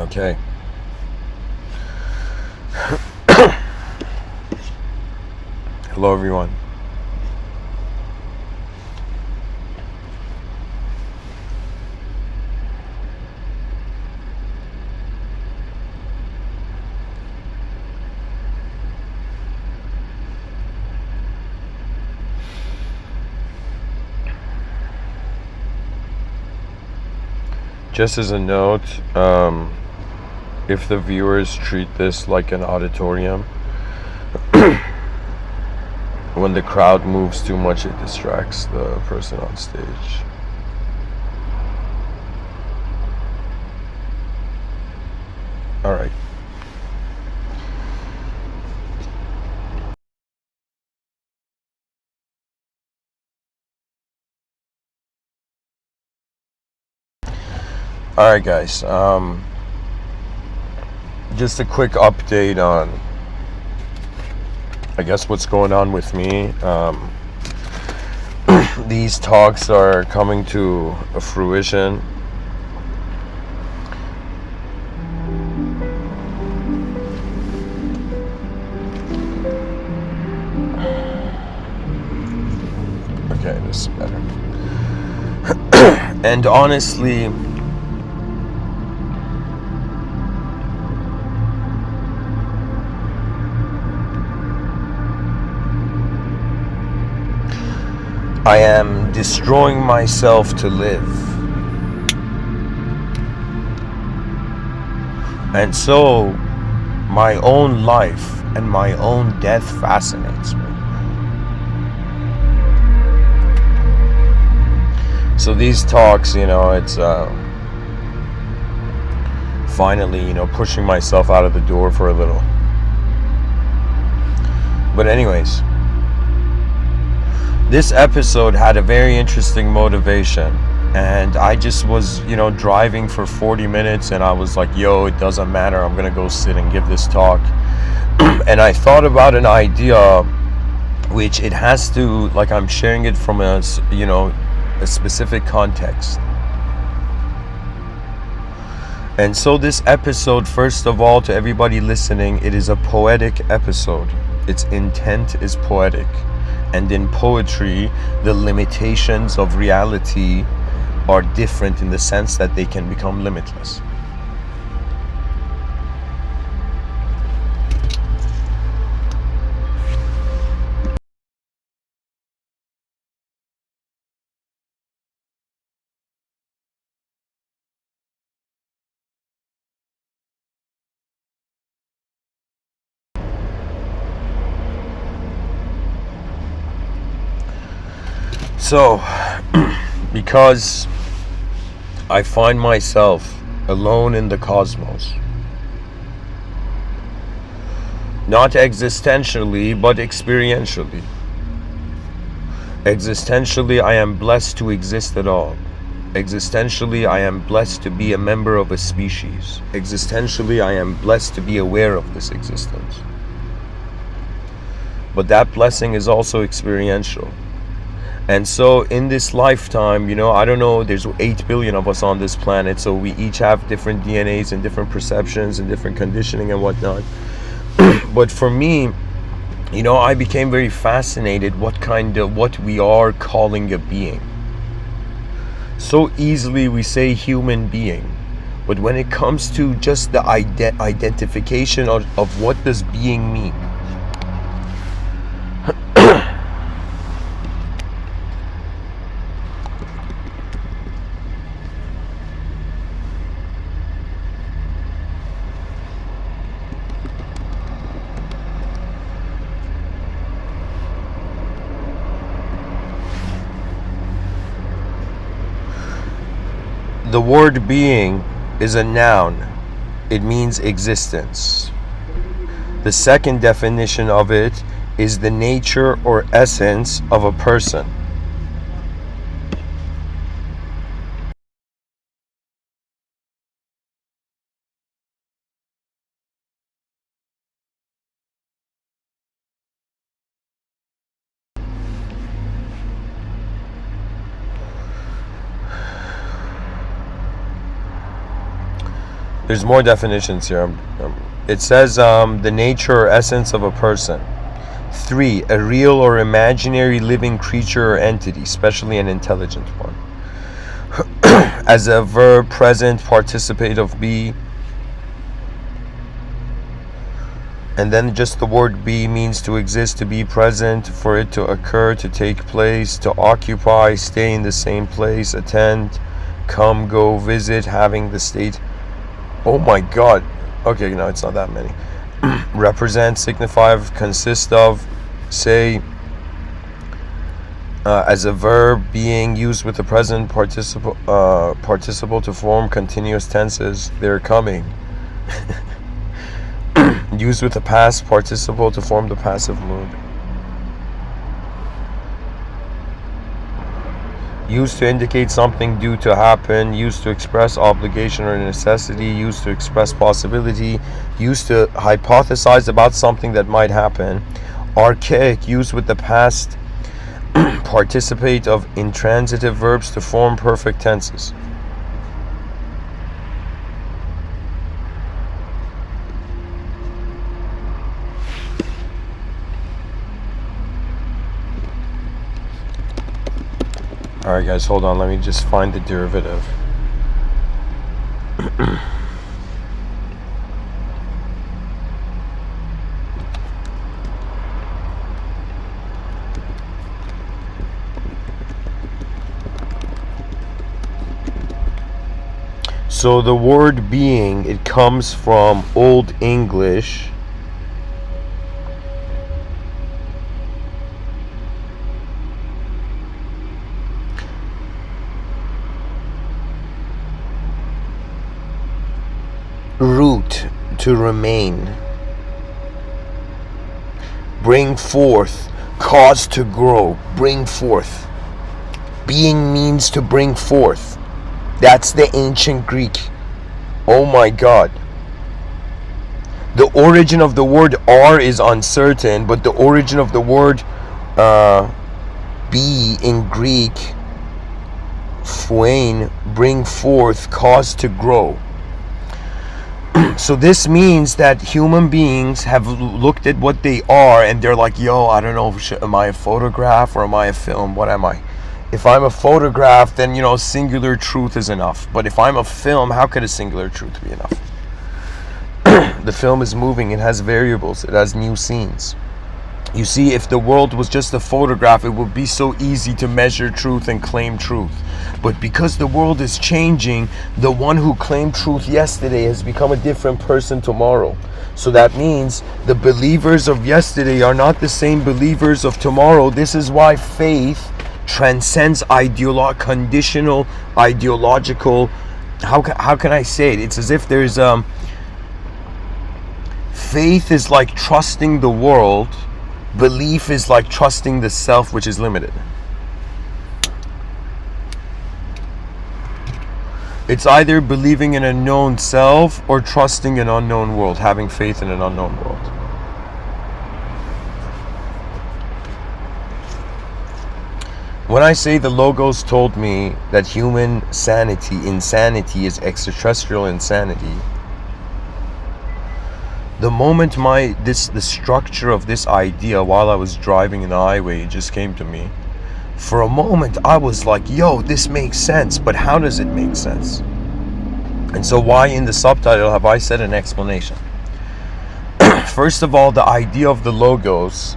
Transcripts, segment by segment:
Okay. Hello, everyone. Just as a note, if the viewers treat this like an auditorium, when the crowd moves too much, it distracts the person on stage. All right. All right, guys. Just a quick update on, I guess, what's going on with me. These talks are coming to a fruition. Okay, this is better. And honestly, I am destroying myself to live. And so, my own life and my own death fascinates me. So these talks, it's finally, pushing myself out of the door for a little. But anyways, this episode had a very interesting motivation, and I just was, driving for 40 minutes, and I was like, yo, it doesn't matter, I'm gonna go sit and give this talk. And I thought about an idea, which it has to, like, I'm sharing it from a specific context. And so this episode, first of all, to everybody listening, it is a poetic episode. Its intent is poetic. And in poetry, the limitations of reality are different in the sense that they can become limitless. So, because I find myself alone in the cosmos, not existentially, but experientially. Existentially, I am blessed to exist at all. Existentially, I am blessed to be a member of a species. Existentially, I am blessed to be aware of this existence. But that blessing is also experiential. And so in this lifetime, I don't know, there's 8 billion of us on this planet, so we each have different DNAs and different perceptions and different conditioning and whatnot. But for me, I became very fascinated what we are calling a being. So easily we say human being, but when it comes to just the identification of what does being mean, the word being is a noun. It means existence. The second definition of it is the nature or essence of a person. There's more definitions here. It says the nature or essence of a person. 3, a real or imaginary living creature or entity, especially an intelligent one. As a verb, present, participate of be. And then just the word be means to exist, to be present, for it to occur, to take place, to occupy, stay in the same place, attend, come, go, visit, having the state. Oh my god. Okay, no, it's not that many. Represent, signify, consist of, say. As a verb, being, used with the present participle to form continuous tenses. They're coming. Used with the past participle to form the passive mood. Used to indicate something due to happen. Used to express obligation or necessity. Used to express possibility. Used to hypothesize about something that might happen. Archaic, used with the past participate of intransitive verbs to form perfect tenses. Alright guys, hold on, let me just find the derivative. So the word being, it comes from Old English. Root, to remain. Bring forth, cause to grow, bring forth. Being means to bring forth. That's the ancient Greek. Oh my god. The origin of the word are is uncertain, but the origin of the word be in Greek, phuein, bring forth, cause to grow. So this means that human beings have looked at what they are and they're like, yo, I don't know, am I a photograph or am I a film? What am I? If I'm a photograph, then, you know, singular truth is enough. But if I'm a film, how could a singular truth be enough? The film is moving, it has variables, it has new scenes. You see, if the world was just a photograph, it would be so easy to measure truth and claim truth. But because the world is changing, the one who claimed truth yesterday has become a different person tomorrow. So that means the believers of yesterday are not the same believers of tomorrow. This is why faith transcends conditional, ideological. How can I say it? It's as if there's faith is like trusting the world. Belief is like trusting the self, which is limited. It's either believing in a known self or trusting an unknown world, having faith in an unknown world. When I say the logos told me that human insanity is extraterrestrial insanity, the moment the structure of this idea while I was driving in the highway, it just came to me. For a moment, I was like, yo, this makes sense, but how does it make sense? And so why in the subtitle have I said an explanation? First of all, the idea of the logos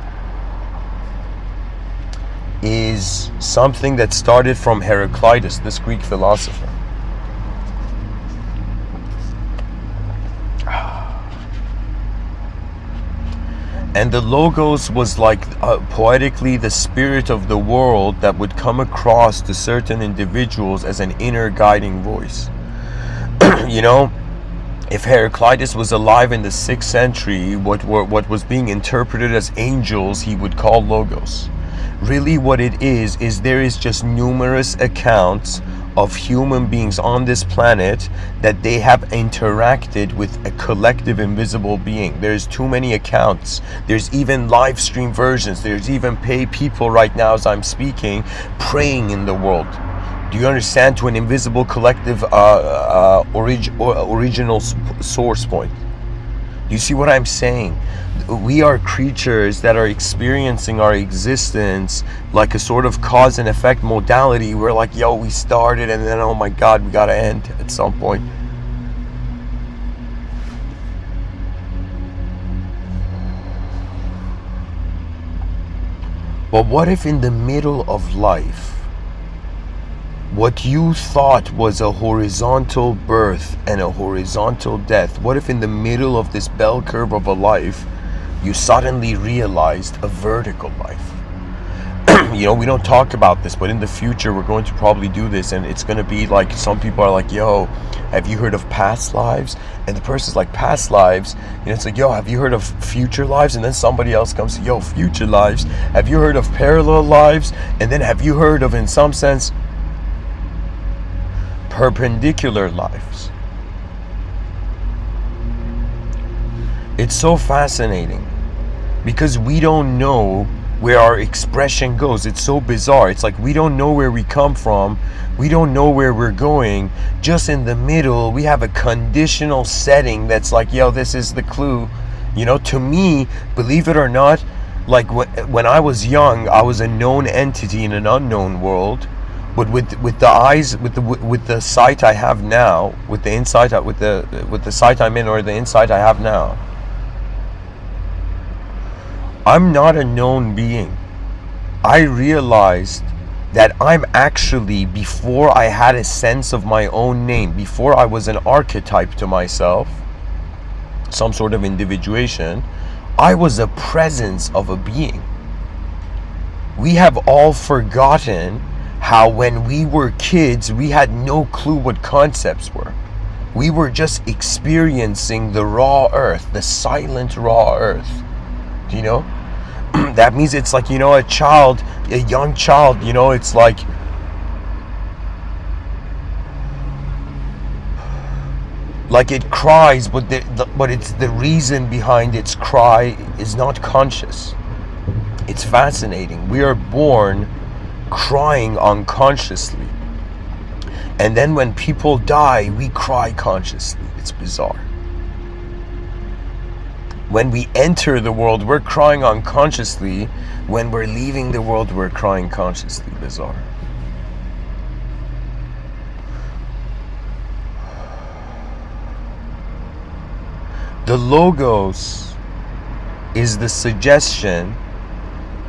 is something that started from Heraclitus, this Greek philosopher. And the logos was like poetically the spirit of the world that would come across to certain individuals as an inner guiding voice. You know, if Heraclitus was alive in the 6th century, what was being interpreted as angels, he would call logos. Really what it is there is just numerous accounts of human beings on this planet that they have interacted with a collective invisible being. There's too many accounts. There's even live stream versions. There's even paid people right now as I'm speaking praying in the world. Do you understand? To an invisible collective original source point. Do you see what I'm saying? We are creatures that are experiencing our existence like a sort of cause and effect modality. We're like, yo, we started and then, oh my God, we gotta end at some point. But what if in the middle of life, what you thought was a horizontal birth and a horizontal death, what if in the middle of this bell curve of a life, you suddenly realized a vertical life? You know, we don't talk about this, but in the future we're going to probably do this, and it's going to be like, some people are like, yo, have you heard of past lives? And the person's like, past lives? You know, it's like, yo, have you heard of future lives? And then somebody else comes, yo, future lives? Have you heard of parallel lives? And then have you heard of, in some sense, perpendicular lives? It's so fascinating because we don't know where our expression goes. It's so bizarre. It's like we don't know where we come from. We don't know where we're going. Just in the middle, we have a conditional setting that's like, yo, this is the clue. You know, to me, believe it or not, like when I was young, I was a known entity in an unknown world. But with the eyes, with the sight I have now, with the insight, with the sight I'm in, or the insight I have now, I'm not a known being. I realized that I'm actually, before I had a sense of my own name, before I was an archetype to myself, some sort of individuation, I was a presence of a being. We have all forgotten how when we were kids, we had no clue what concepts were. We were just experiencing the raw earth, the silent raw earth. Do you know? That means it's like, you know, a young child, you know, it's like, it cries, but it's the reason behind its cry is not conscious. It's fascinating. We are born crying unconsciously, and then when people die, we cry consciously. It's bizarre. When we enter the world, we're crying unconsciously. When we're leaving the world, we're crying consciously. Bizarre. The logos is the suggestion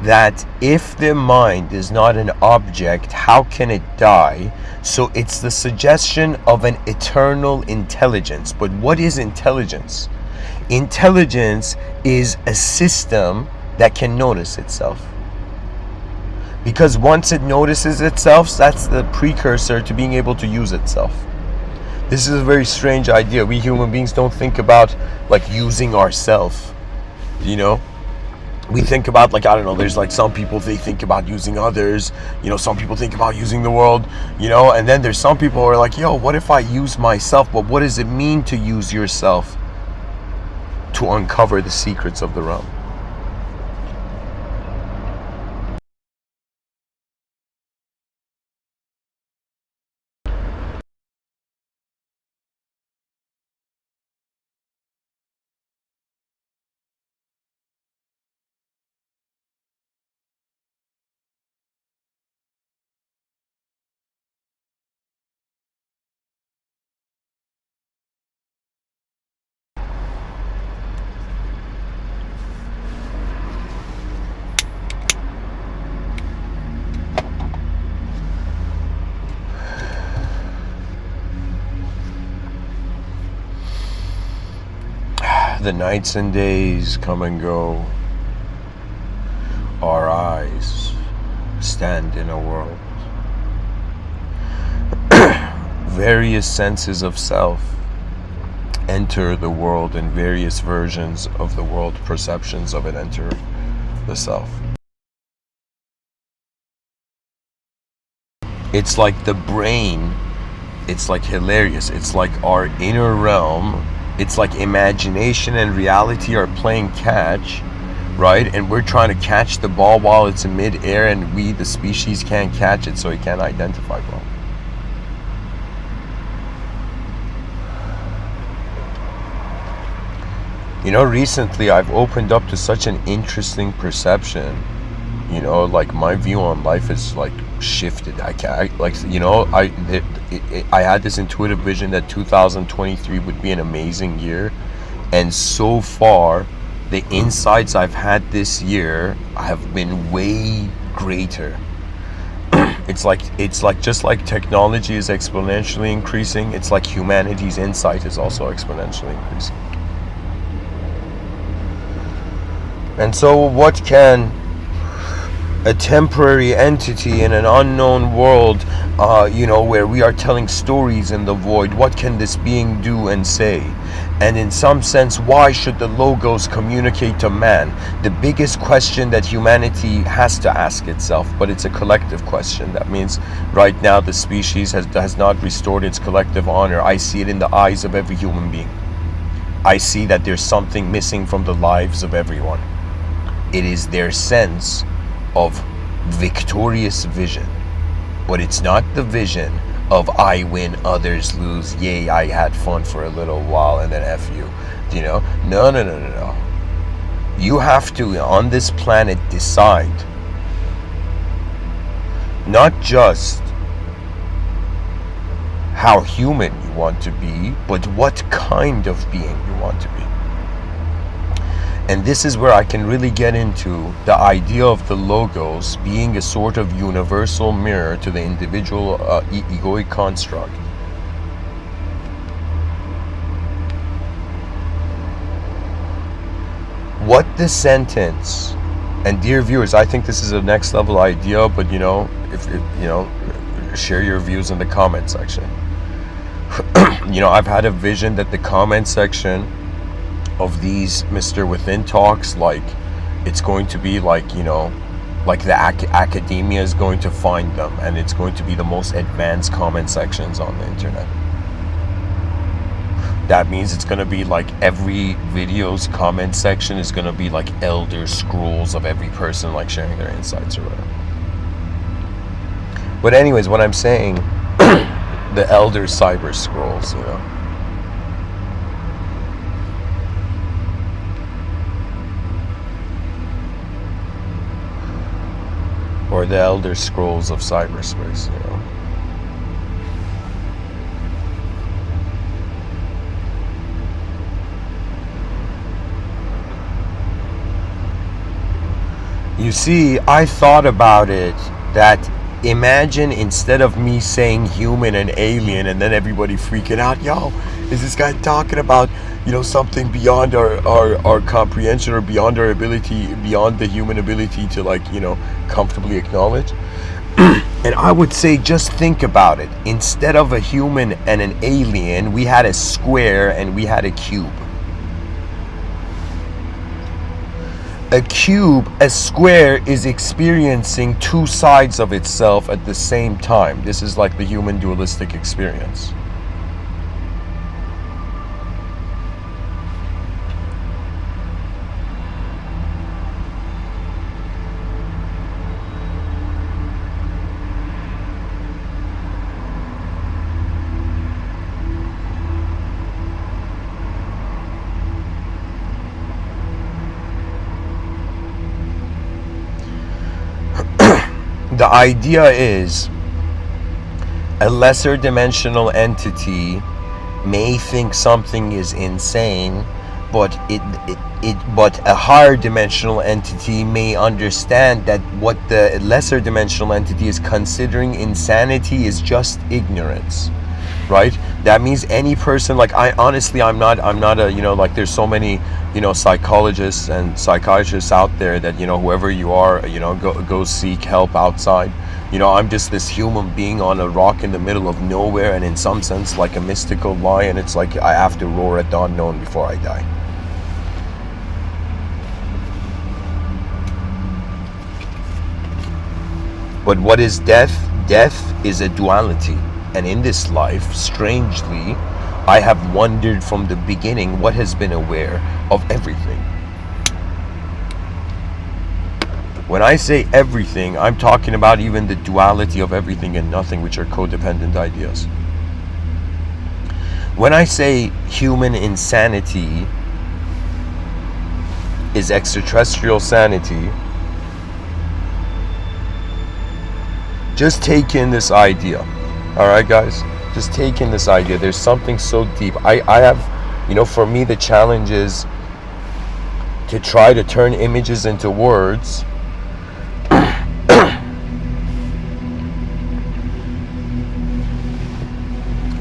that if the mind is not an object, how can it die? So it's the suggestion of an eternal intelligence. But what is intelligence? Intelligence is a system that can notice itself. Because once it notices itself, that's the precursor to being able to use itself. This is a very strange idea. We human beings don't think about like using ourselves, you know? We think about, like, I don't know, there's like some people, they think about using others, you know, some people think about using the world, you know, and then there's some people who are like, yo, what if I use myself? But what does it mean to use yourself to uncover the secrets of the realm? The nights and days come and go. Our eyes stand in a world. Various senses of self enter the world, and various versions of the world, perceptions of it, enter the self. It's like the brain, it's like hilarious. It's like our inner realm. It's like imagination and reality are playing catch, right? And we're trying to catch the ball while it's in mid-air, and we, the species, can't catch it, so we can't identify well. Recently I've opened up to such an interesting perception. Like my view on life is like shifted. I had this intuitive vision that 2023 would be an amazing year, and so far the insights I've had this year have been way greater. It's like just like technology is exponentially increasing, it's like humanity's insight is also exponentially increasing. And so what can a temporary entity in an unknown world, where we are telling stories in the void, what can this being do and say? And in some sense, why should the logos communicate to man? The biggest question that humanity has to ask itself, but it's a collective question. That means right now the species has not restored its collective honor. I see it in the eyes of every human being. I see that there's something missing from the lives of everyone. It is their sense of victorious vision, but it's not the vision of I win, others lose, yay, I had fun for a little while and then F you. No. You have to, on this planet, decide not just how human you want to be, but what kind of being you want to be. And this is where I can really get into the idea of the logos being a sort of universal mirror to the individual egoic construct. What the sentence, and dear viewers, I think this is a next level idea, but if share your views in the comment section. I've had a vision that the comment section of these Mr.Within talks, like it's going to be like the academia is going to find them, and it's going to be the most advanced comment sections on the internet. That means it's going to be like every video's comment section is going to be like elder scrolls of every person like sharing their insights or whatever. But anyways, what I'm saying, the elder cyber scrolls, or the elder scrolls of cyberspace, You see, I thought about it that imagine instead of me saying human and alien and then everybody freaking out, yo, is this guy talking about, something beyond our comprehension or beyond our ability, beyond the human ability to comfortably acknowledge? And I would say, just think about it. Instead of a human and an alien, we had a square and we had a cube. A square is experiencing two sides of itself at the same time. This is like the human dualistic experience. The idea is a lesser dimensional entity may think something is insane, but but a higher dimensional entity may understand that what the lesser dimensional entity is considering insanity is just ignorance, right? That means any person, I'm not a, there's so many, psychologists and psychiatrists out there that, whoever you are, go seek help outside. I'm just this human being on a rock in the middle of nowhere, and in some sense like a mystical lion. It's like I have to roar at the unknown before I die. But what is death? Death is a duality. And in this life, strangely, I have wondered from the beginning what has been aware of everything. When I say everything, I'm talking about even the duality of everything and nothing, which are codependent ideas. When I say human insanity, is Extraterrestrial Sanity. Just take in this idea. Alright guys, just take in this idea. There's something so deep. I have, for me the challenge is to try to turn images into words.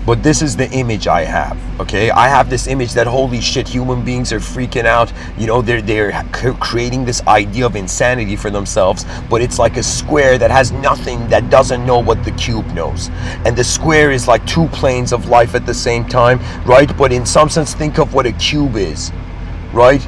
But this is the image I have, okay? I have this image that, holy shit, human beings are freaking out. They're creating this idea of insanity for themselves, but it's like a square that has nothing, that doesn't know what the cube knows. And the square is like two planes of life at the same time, right? But in some sense, think of what a cube is, right?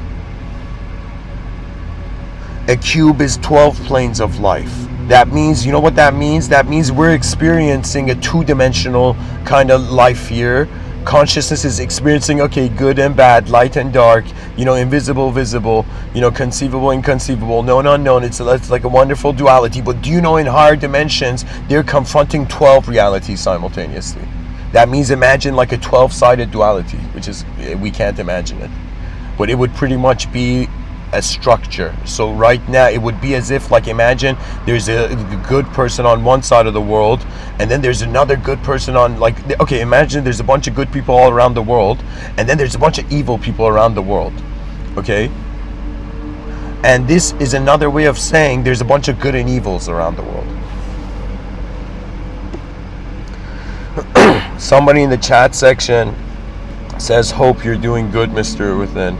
A cube is 12 planes of life. That means, you know what that means? That means we're experiencing a two-dimensional kind of life here. Consciousness is experiencing, okay, good and bad, light and dark, invisible, visible, conceivable, inconceivable, known, unknown. It's like a wonderful duality. But do you know, in higher dimensions, they're confronting 12 realities simultaneously. That means imagine like a 12-sided duality, which is, we can't imagine it. But it would pretty much be a structure. So right now it would be as if, like, imagine there's a good person on one side of the world, and then there's another good person on, like, okay, imagine there's a bunch of good people all around the world, and then there's a bunch of evil people around the world, okay? And this is another way of saying there's a bunch of good and evils around the world. Somebody in the chat section says, hope you're doing good, Mr. Within.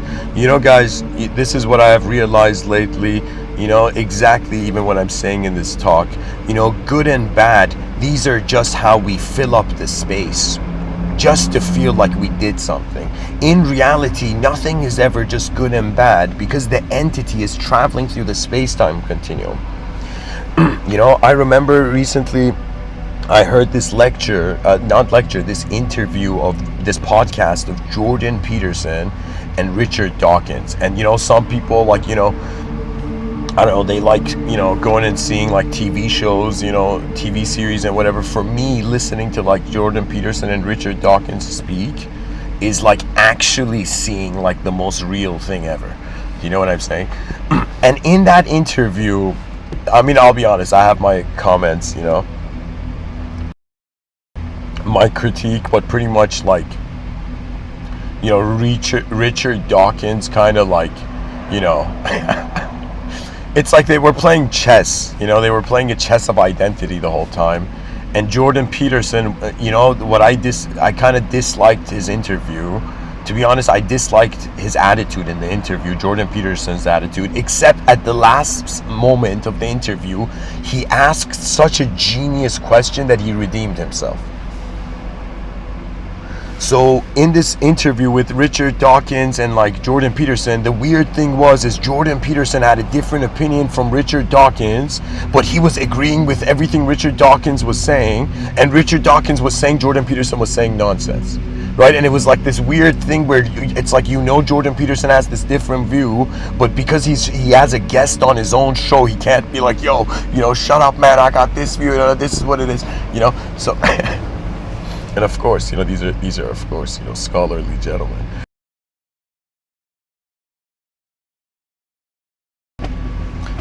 Guys, this is what I have realized lately, exactly even what I'm saying in this talk. Good and bad, these are just how we fill up the space, just to feel like we did something. In reality, nothing is ever just good and bad, because the entity is traveling through the space-time continuum. I remember recently I heard this this interview of this podcast of Jordan Peterson and Richard Dawkins. And some people, like, I don't know, they like, going and seeing like TV shows, TV series and whatever. For me, listening to like Jordan Peterson and Richard Dawkins speak is like actually seeing like the most real thing ever. You know what I'm saying? And in that interview, I mean, I'll be honest, I have my comments, my critique, but pretty much like, Richard Dawkins kind of like, it's like they were playing chess, they were playing a chess of identity the whole time. And Jordan Peterson, what I kind of disliked his interview. To be honest, I disliked his attitude in the interview, Jordan Peterson's attitude, except at the last moment of the interview, he asked such a genius question that he redeemed himself. So in this interview with Richard Dawkins and like Jordan Peterson, the weird thing is Jordan Peterson had a different opinion from Richard Dawkins, but he was agreeing with everything Richard Dawkins was saying, and Richard Dawkins was saying Jordan Peterson was saying nonsense, right? And it was like this weird thing where it's like, Jordan Peterson has this different view, but because he has a guest on his own show, he can't be like, yo, shut up, man, I got this view, this is what it is, so and of course, these are of course, scholarly gentlemen.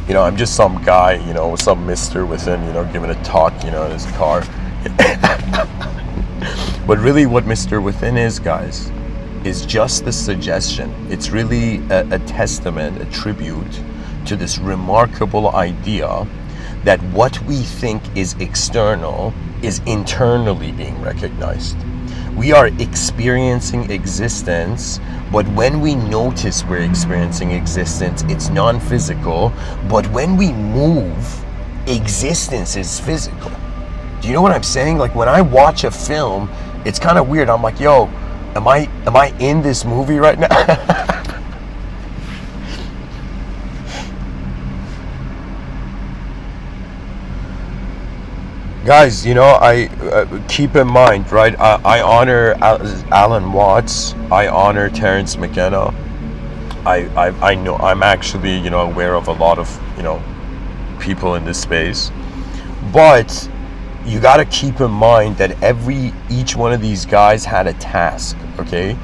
I'm just some guy, some Mr. Within, giving a talk, in his car. But really what Mr. Within is, guys, is just the suggestion. It's really a testament, a tribute to this remarkable idea that what we think is external is internally being recognized. We are experiencing existence, but when we notice we're experiencing existence, it's non-physical. But when we move, existence is physical. Do you know what I'm saying? Like when I watch a film, it's kind of weird. I'm like, yo, am I in this movie right now? Guys, I keep in mind, right? I honor Alan Watts. I honor Terence McKenna. I know I'm actually aware of a lot of people in this space, but you got to keep in mind that each one of these guys had a task. Okay,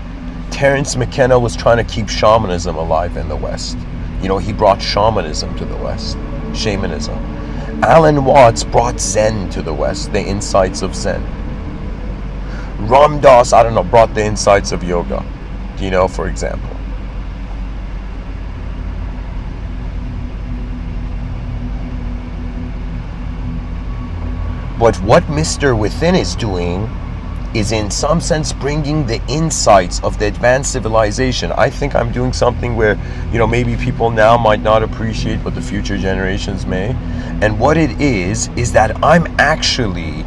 Terence McKenna was trying to keep shamanism alive in the West. He brought shamanism to the West, shamanism. Alan Watts brought Zen to the West, the insights of Zen. Ram Dass, brought the insights of yoga, for example. But what Mr. Within is doing is in some sense bringing the insights of the advanced civilization. I think I'm doing something where, maybe people now might not appreciate, but the future generations may. And what it is that I'm actually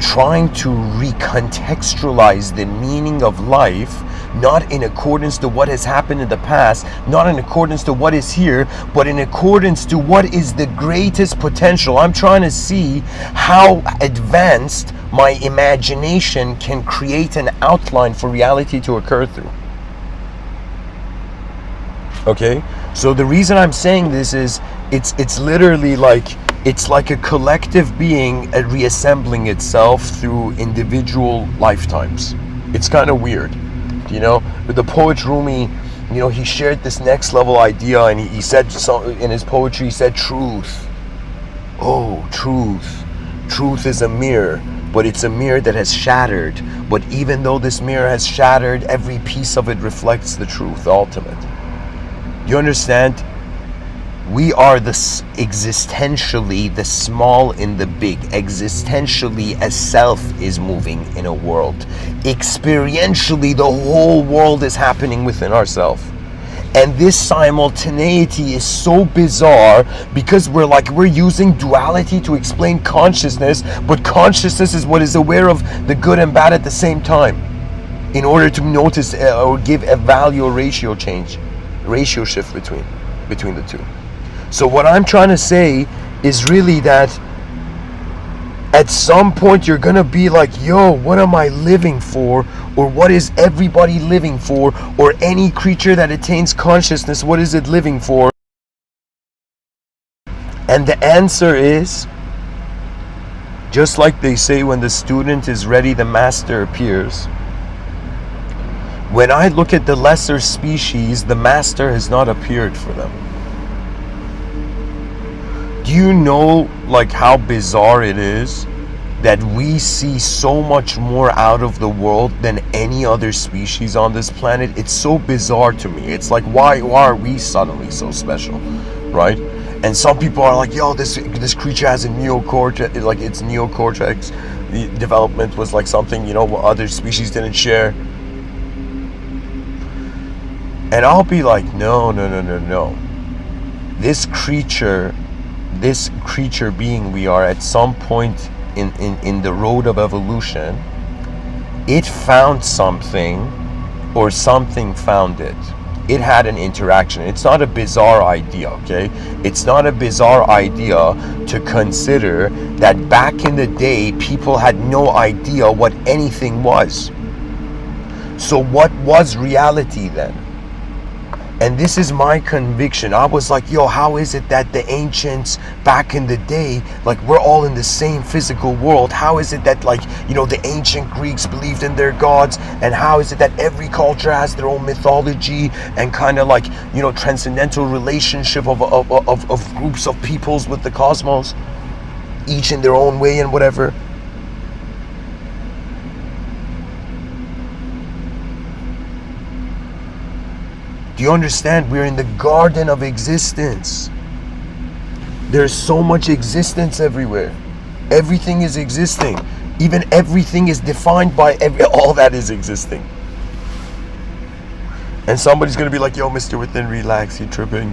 trying to recontextualize the meaning of life, not in accordance to what has happened in the past, not in accordance to what is here, but in accordance to what is the greatest potential. I'm trying to see how advanced my imagination can create an outline for reality to occur through. Okay? So the reason I'm saying this is it's literally like it's like a collective being reassembling itself through individual lifetimes. It's kind of weird. With the poet Rumi, he shared this next level idea, and he said in his poetry, he said truth. Oh, truth. Truth is a mirror, but it's a mirror that has shattered. But even though this mirror has shattered, every piece of it reflects the truth, the ultimate. You understand? We are existentially the small in the big. Existentially, a self is moving in a world. Experientially, the whole world is happening within ourselves. And this simultaneity is so bizarre because we're using duality to explain consciousness, but consciousness is what is aware of the good and bad at the same time in order to notice or give a value or ratio shift between the two. So what I'm trying to say is really that at some point you're gonna be like, yo, what am I living for? Or what is everybody living for? Or any creature that attains consciousness, what is it living for? And the answer is, just like they say, when the student is ready, the master appears. When I look at the lesser species, the master has not appeared for them. Do you know how bizarre it is that we see so much more out of the world than any other species on this planet? It's so bizarre to me. It's like, why are we suddenly so special, right? And some people are like, yo, this creature has a neocortex, like its neocortex development was like something, what other species didn't share. And I'll be like, no. This creature being we are, at some point in the road of evolution, it found something, or something found it. It had an interaction. It's not a bizarre idea, okay? It's not a bizarre idea to consider that back in the day, people had no idea what anything was. So what was reality then? And this is my conviction. I was like, yo, how is it that the ancients back in the day, we're all in the same physical world? How is it that the ancient Greeks believed in their gods? And how is it that every culture has their own mythology and kind of transcendental relationship of groups of peoples with the cosmos, each in their own way and whatever? Do you understand? We're in the garden of existence. There's so much existence everywhere. Everything is existing. Even everything is defined by all that is existing. And somebody's going to be like, yo, Mr. Within, relax, you're tripping,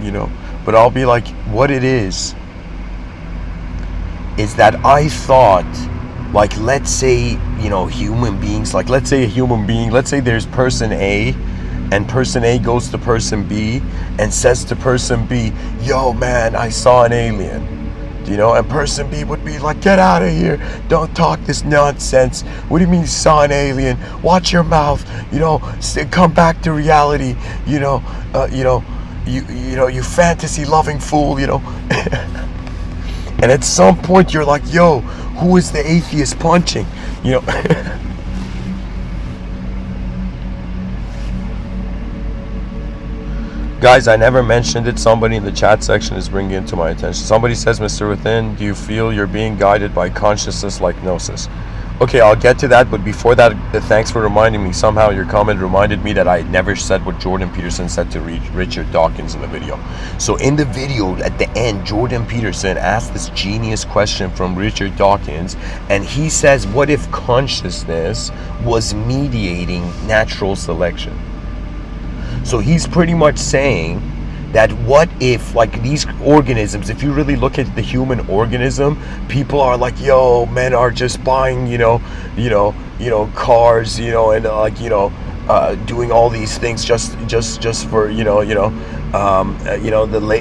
But I'll be like, what it is that I thought, let's say, human beings, let's say a human being, let's say there's person A, and person A goes to person B and says to person B, yo man, I saw an alien. And person B would be like, get out of here, don't talk this nonsense. What do you mean you saw an alien? Watch your mouth, come back to reality, you fantasy loving fool, And at some point you're like, yo, who is the atheist punching? Guys, I never mentioned it. Somebody in the chat section is bringing it to my attention. Somebody says, Mr. Within, do you feel you're being guided by consciousness like gnosis? Okay, I'll get to that, but before that, thanks for reminding me. Somehow your comment reminded me that I never said what Jordan Peterson said to Richard Dawkins in the video. So in the video, at the end, Jordan Peterson asked this genius question from Richard Dawkins, and he says, what if consciousness was mediating natural selection? So he's pretty much saying that what if, like, these organisms, if you really look at the human organism, people are like, yo, men are just buying, cars, and like, doing all these things just for,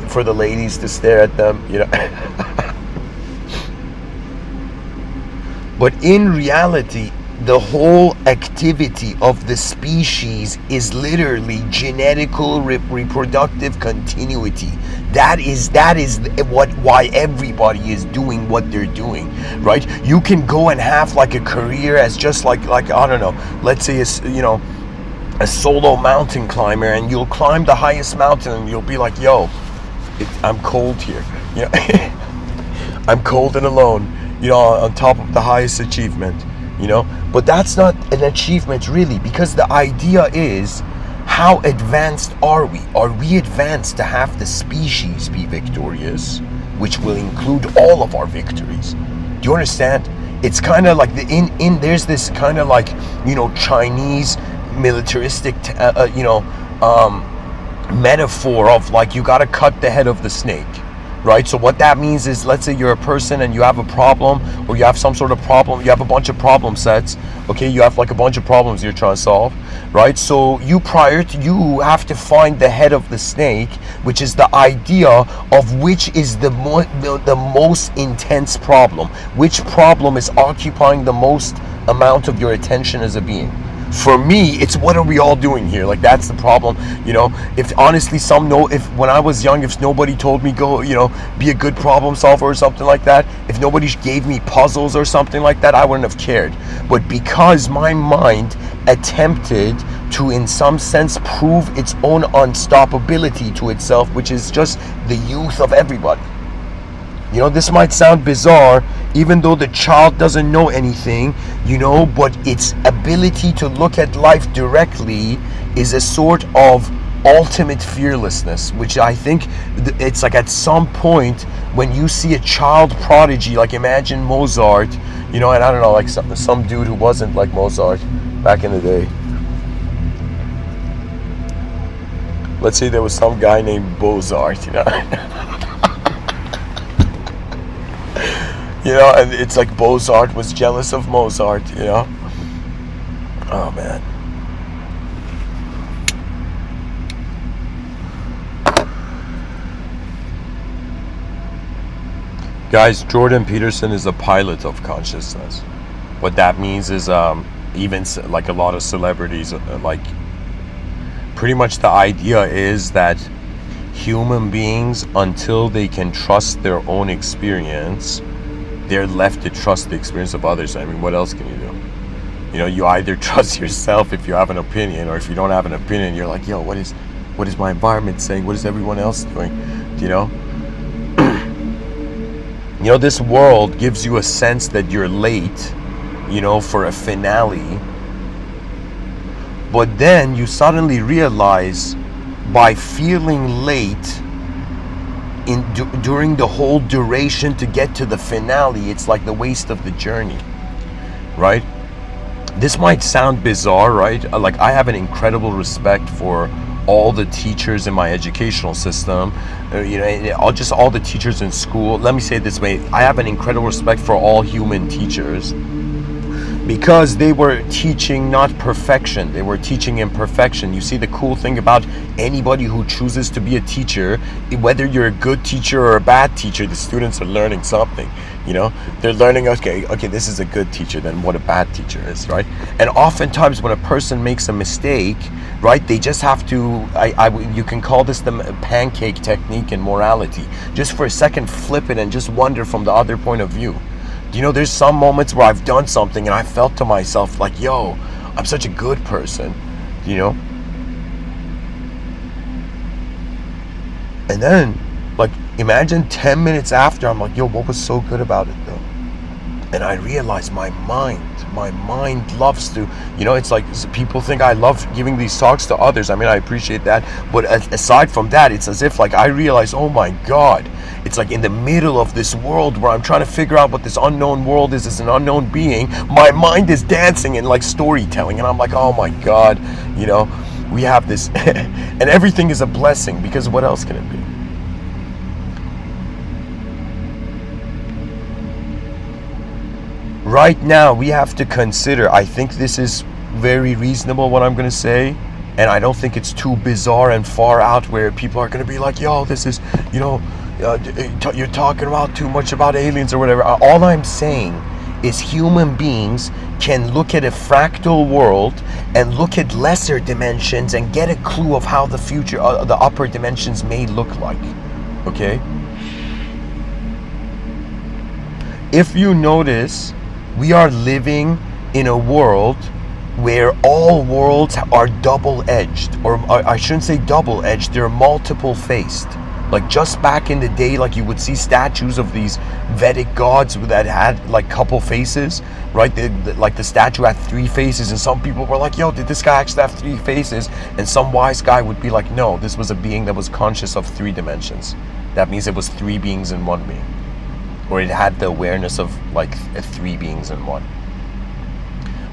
for the ladies to stare at them, But in reality, the whole activity of the species is literally genetical reproductive continuity. That is why everybody is doing what they're doing, right? You can go and have like a career as just like I don't know, let's say a solo mountain climber, and you'll climb the highest mountain and you'll be like, yo, I'm cold here, I'm cold and alone, on top of the highest achievement. But that's not an achievement really, because the idea is, how advanced are we? Are we advanced to have the species be victorious, which will include all of our victories? Do you understand? It's kind of like there's this kind of like, Chinese militaristic, metaphor of like, you got to cut the head of the snake. Right? So what that means is, let's say you're a person and you have a problem, or you have some sort of problem, you have a bunch of problem sets, okay? You have like a bunch of problems you're trying to solve, right? So you have to find the head of the snake, which is the idea of which is the most intense problem. Which problem is occupying the most amount of your attention as a being? For me, it's what are we all doing here? Like, that's the problem, If honestly, if when I was young, if nobody told me go, be a good problem solver or something like that, if nobody gave me puzzles or something like that, I wouldn't have cared. But because my mind attempted to, in some sense, prove its own unstoppability to itself, which is just the youth of everybody. This might sound bizarre, even though the child doesn't know anything, but its ability to look at life directly is a sort of ultimate fearlessness, which I think it's like at some point when you see a child prodigy, like imagine Mozart, and I don't know, like some dude who wasn't like Mozart back in the day. Let's say there was some guy named Bozart, and it's like Bozart was jealous of Mozart, Oh man. Guys, Jordan Peterson is a pilot of consciousness. What that means is, even like a lot of celebrities, like pretty much the idea is that human beings, until they can trust their own experience, they're left to trust the experience of others. I mean, what else can you do? You either trust yourself if you have an opinion, or if you don't have an opinion, you're like, yo, what is my environment saying? What is everyone else doing? This world gives you a sense that you're late, for a finale. But then you suddenly realize, by feeling late during the whole duration to get to the finale, it's like the waste of the journey, right? This might sound bizarre, right? Like, I have an incredible respect for all the teachers in my educational system, all the teachers in school. Let me say it this way, I have an incredible respect for all human teachers, because they were teaching not perfection, they were teaching imperfection. You see, the cool thing about anybody who chooses to be a teacher, whether you're a good teacher or a bad teacher, the students are learning something. They're learning, okay, this is a good teacher, then what a bad teacher is, right? And oftentimes when a person makes a mistake, right, they just have to, you can call this the pancake technique in morality. Just for a second, flip it and just wonder from the other point of view. There's some moments where I've done something and I felt to myself like, yo, I'm such a good person, And then, like, imagine 10 minutes after, I'm like, yo, what was so good about it though? And I realized my mind loves to, it's like people think I love giving these talks to others. I mean, I appreciate that. But aside from that, it's as if like I realize, oh my God, it's like in the middle of this world where I'm trying to figure out what this unknown world is as an unknown being. My mind is dancing in like storytelling. And I'm like, oh my God, we have this. And everything is a blessing, because what else can it be? Right now, we have to consider, I think this is very reasonable what I'm going to say, and I don't think it's too bizarre and far out where people are going to be like, yo, this is, you're talking about too much about aliens or whatever. All I'm saying is human beings can look at a fractal world and look at lesser dimensions and get a clue of how the future, the upper dimensions may look like, okay? If you notice, we are living in a world where all worlds are double-edged, or I shouldn't say double-edged, they're multiple-faced. Like just back in the day, like you would see statues of these Vedic gods that had like couple faces, right? Like the statue had 3 faces, and some people were like, yo, did this guy actually have 3 faces? And some wise guy would be like, no, this was a being that was conscious of 3 dimensions. That means it was 3 beings in 1 being. Or it had the awareness of like 3 beings in 1.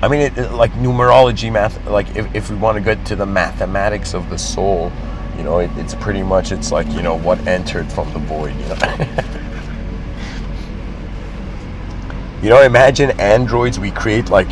I mean, like numerology, math, like if we want to get to the mathematics of the soul, it's pretty much, it's like, what entered from the void, Imagine androids, we create like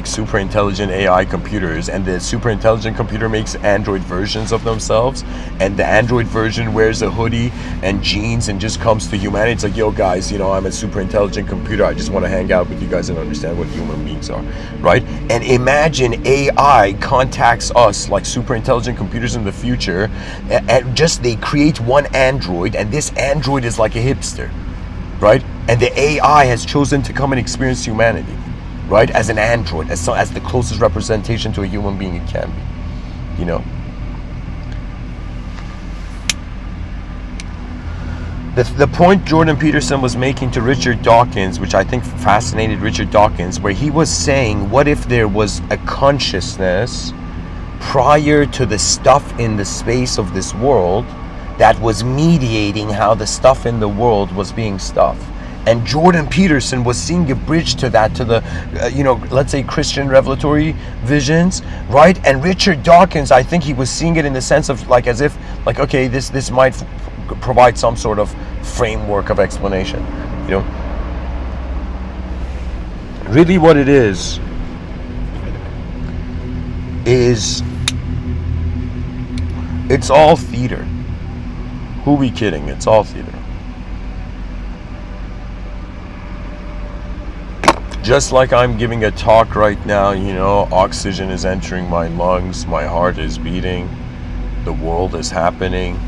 super intelligent AI computers, and the super intelligent computer makes android versions of themselves, and the android version wears a hoodie and jeans and just comes to humanity. It's like, yo guys, I'm a super intelligent computer. I just want to hang out with you guys and understand what human beings are, right? And imagine AI contacts us like super intelligent computers in the future, and just they create one android, and this android is like a hipster, right? And the AI has chosen to come and experience humanity, right? As an android, as the closest representation to a human being it can be, The point Jordan Peterson was making to Richard Dawkins, which I think fascinated Richard Dawkins, where he was saying, what if there was a consciousness prior to the stuff in the space of this world that was mediating how the stuff in the world was being stuffed? And Jordan Peterson was seeing a bridge to that, to the, let's say Christian revelatory visions, right? And Richard Dawkins, I think he was seeing it in the sense of like, as if, like, okay, this might provide some sort of framework of explanation, Really what it is it's all theater. Who we kidding? It's all theater. Just like I'm giving a talk right now, oxygen is entering my lungs, my heart is beating, the world is happening.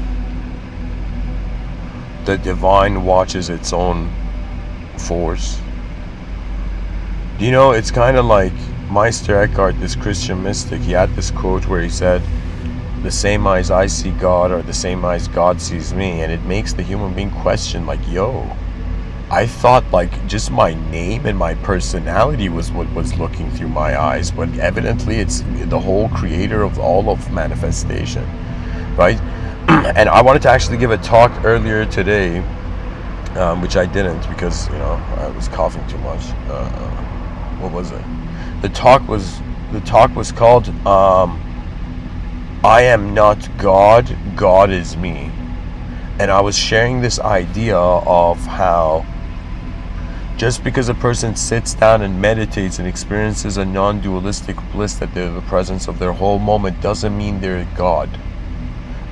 The divine watches its own force. It's kind of like Meister Eckhart, this Christian mystic. He had this quote where he said, the same eyes I see God are the same eyes God sees me. And it makes the human being question, like, yo, I thought like just my name and my personality was what was looking through my eyes, but evidently it's the whole creator of all of manifestation, right? And I wanted to actually give a talk earlier today, which I didn't because I was coughing too much. What was it? The talk was called I am not God, God is me. And I was sharing this idea of how just because a person sits down and meditates and experiences a non-dualistic bliss that they're the presence of their whole moment doesn't mean they're God.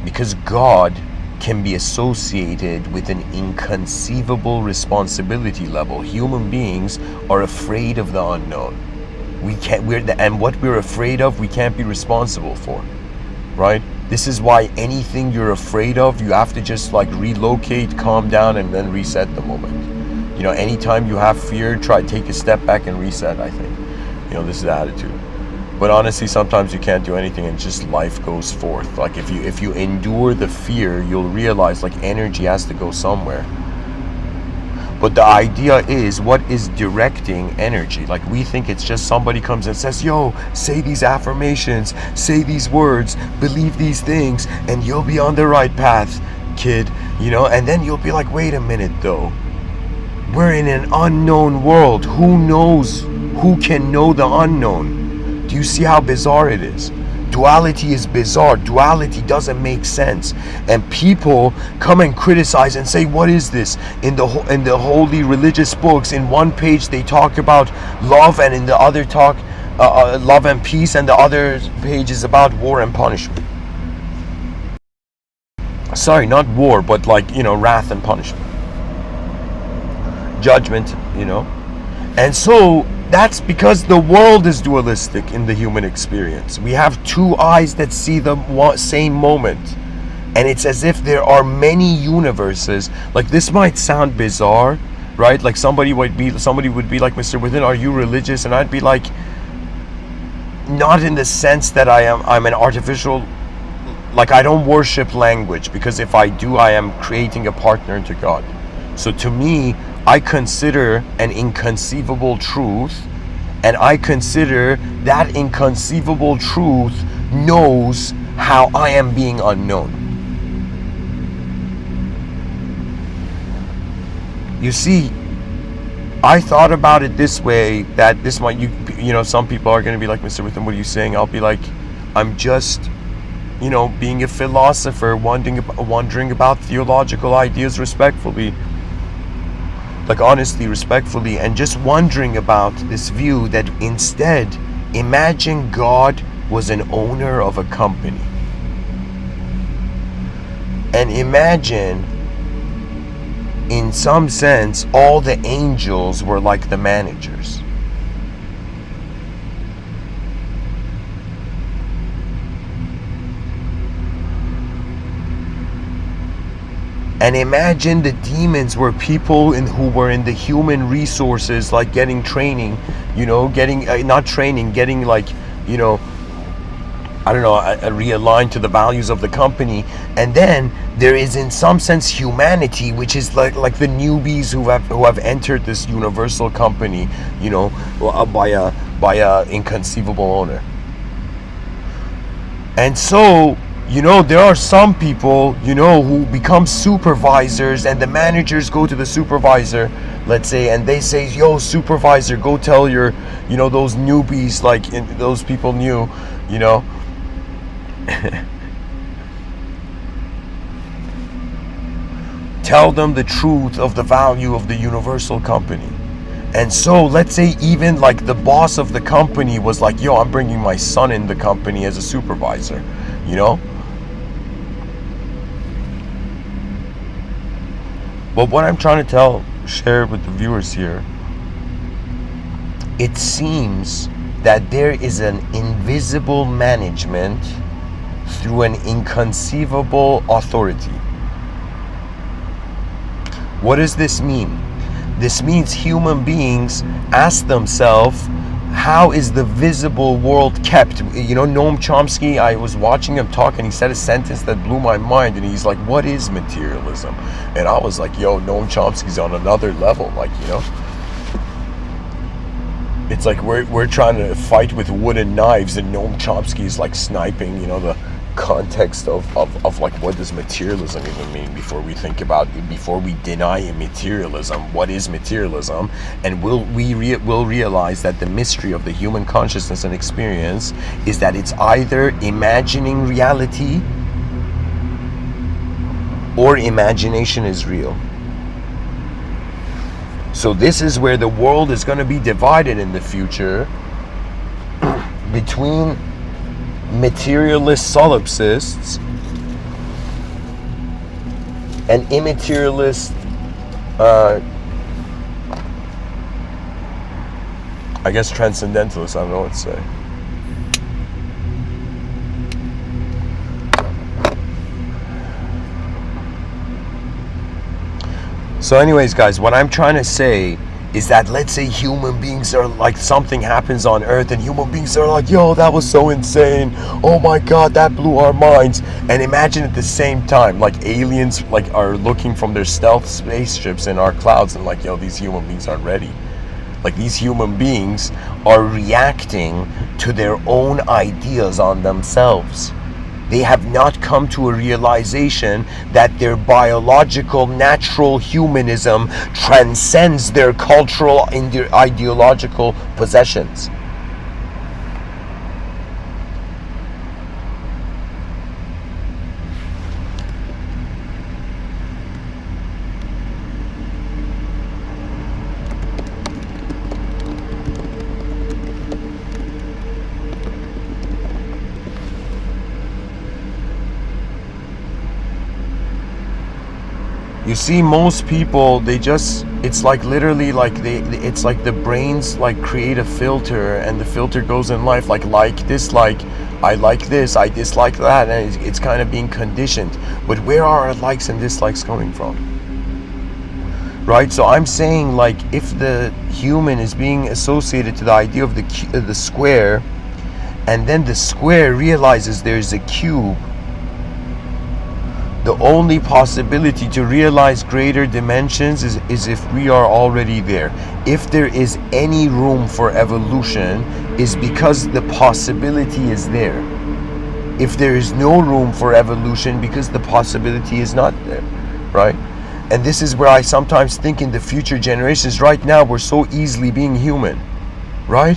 Because God can be associated with an inconceivable responsibility level. Human beings are afraid of the unknown. And what we're afraid of, we can't be responsible for, right? This is why anything you're afraid of, you have to just like relocate, calm down, and then reset the moment. Anytime you have fear, take a step back and reset, I think. This is the attitude. But honestly, sometimes you can't do anything and just life goes forth. Like if you endure the fear, you'll realize like energy has to go somewhere. But the idea is, what is directing energy? Like we think it's just somebody comes and says, yo, say these affirmations, say these words, believe these things, and you'll be on the right path, kid. You know, and then you'll be like, wait a minute though. We're in an unknown world. Who knows? Who can know the unknown? Do you see how bizarre it is? Duality is bizarre. Duality doesn't make sense. And people come and criticize and say, what is this? In the holy religious books, in one page they talk about love, and in the other talk love and peace, and the other page is about war and punishment. Sorry, not war, but like, you know, wrath and punishment. Judgment, you know. And so that's because the world is dualistic in the human experience. We have two eyes that see the same moment. And it's as if there are many universes. Like, this might sound bizarre, right? Like somebody would be like, Mr. Within, are you religious? And I'd be like, not in the sense that I'm an artificial, like I don't worship language, because if I do, I am creating a partner to God. So to me, I consider an inconceivable truth, and I consider that inconceivable truth knows how I am being unknown. You see, I thought about it this way, that this might, you know, some people are going to be like, Mr. Within, what are you saying? I'll be like, I'm just, you know, being a philosopher, wondering about theological ideas respectfully. Like honestly, respectfully, and just wondering about this view that instead, imagine God was an owner of a company. And imagine, in some sense, all the angels were like the managers. And imagine the demons were people who were in the human resources, like getting training, you know, getting, not training, getting like, you know, I don't know, realigned to the values of the company. And then there is in some sense humanity, which is like the newbies who have entered this universal company, you know, by a inconceivable owner. And so, you know, there are some people, you know, who become supervisors, and the managers go to the supervisor, let's say, and they say, yo, supervisor, go tell your, you know, those newbies, like those people new, you know, tell them the truth of the value of the universal company. And so let's say even like the boss of the company was like, yo, I'm bringing my son in the company as a supervisor, you know. But what I'm trying to share with the viewers here, it seems that there is an invisible management through an inconceivable authority. What does this mean? This means human beings ask themselves, how is the visible world kept? You know, Noam Chomsky, I was watching him talk, and he said a sentence that blew my mind, and he's like, what is materialism? And I was like, yo, Noam Chomsky's on another level, like, you know. It's like we're trying to fight with wooden knives, and Noam Chomsky is like sniping, you know, the context of like, what does materialism even mean, before we deny materialism. What is materialism? And we'll realize that the mystery of the human consciousness and experience is that it's either imagining reality or imagination is real. So this is where the world is going to be divided in the future between materialist solipsists and immaterialist, I guess, transcendentalists. I don't know what to say. So anyways, guys, what I'm trying to say is that, let's say human beings are like, something happens on Earth and human beings are like, yo, that was so insane, oh my god, that blew our minds. And imagine at the same time, like aliens like are looking from their stealth spaceships in our clouds and like, yo, these human beings aren't ready. Like, these human beings are reacting to their own ideas on themselves. They have not come to a realization that their biological, natural humanism transcends their cultural and their ideological possessions. You see, most people, they just, it's like literally like it's like the brains like create a filter, and the filter goes in life like dislike, I like this, I dislike that, and it's kind of being conditioned. But where are our likes and dislikes coming from? Right? So I'm saying, like, if the human is being associated to the idea of the square, and then the square realizes there's a cube, the only possibility to realize greater dimensions is if we are already there. If there is any room for evolution, is because the possibility is there. If there is no room for evolution, because the possibility is not there, right? And this is where I sometimes think in the future generations. Right now we're so easily being human, right?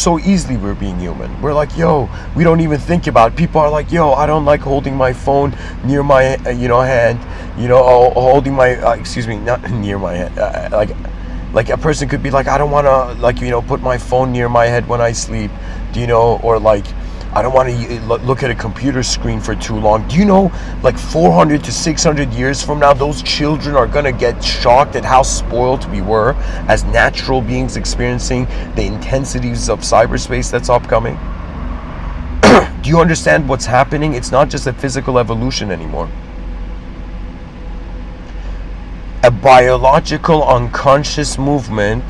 We're being human. We're like, yo, we don't even think about it. People are like, yo, I don't like holding my phone near my hand, holding my not near my head, like a person could be like, I don't want to put my phone near my head when I sleep, or like, I don't want to look at a computer screen for too long. Do you know, like 400 to 600 years from now, those children are going to get shocked at how spoiled we were as natural beings experiencing the intensities of cyberspace that's upcoming? Do you understand what's happening? It's not just a physical evolution anymore. A biological unconscious movement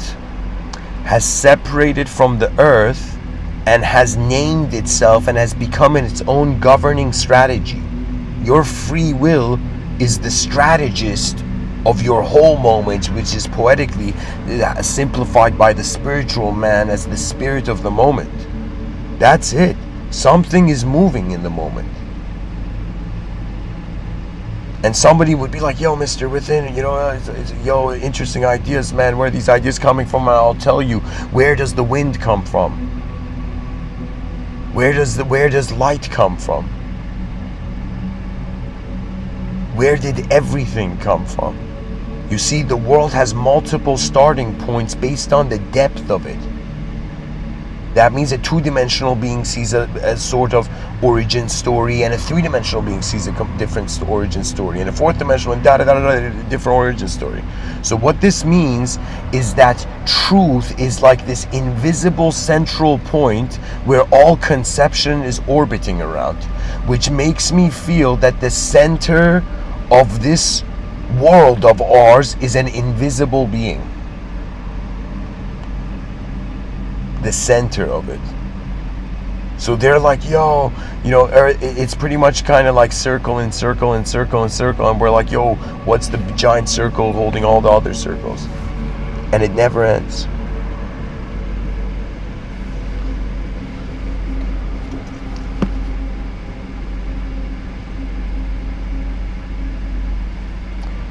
has separated from the earth and has named itself and has become its own governing strategy. Your free will is the strategist of your whole moment, which is poetically simplified by the spiritual man as the spirit of the moment. That's it. Something is moving in the moment. And somebody would be like, yo, Mr. Within, yo, interesting ideas, man. Where are these ideas coming from? And I'll tell you, where does the wind come from? Where does light come from? Where did everything come from? You see, the world has multiple starting points based on the depth of it. That means a two-dimensional being sees a sort of origin story, and a three-dimensional being sees a different origin story, and a fourth-dimensional and different origin story. So what this means is that truth is like this invisible central point where all conception is orbiting around, which makes me feel that the center of this world of ours is an invisible being. The center of it. So they're like, yo, it's pretty much kind of like circle and circle and circle and circle, and we're like, yo, what's the giant circle holding all the other circles? And it never ends.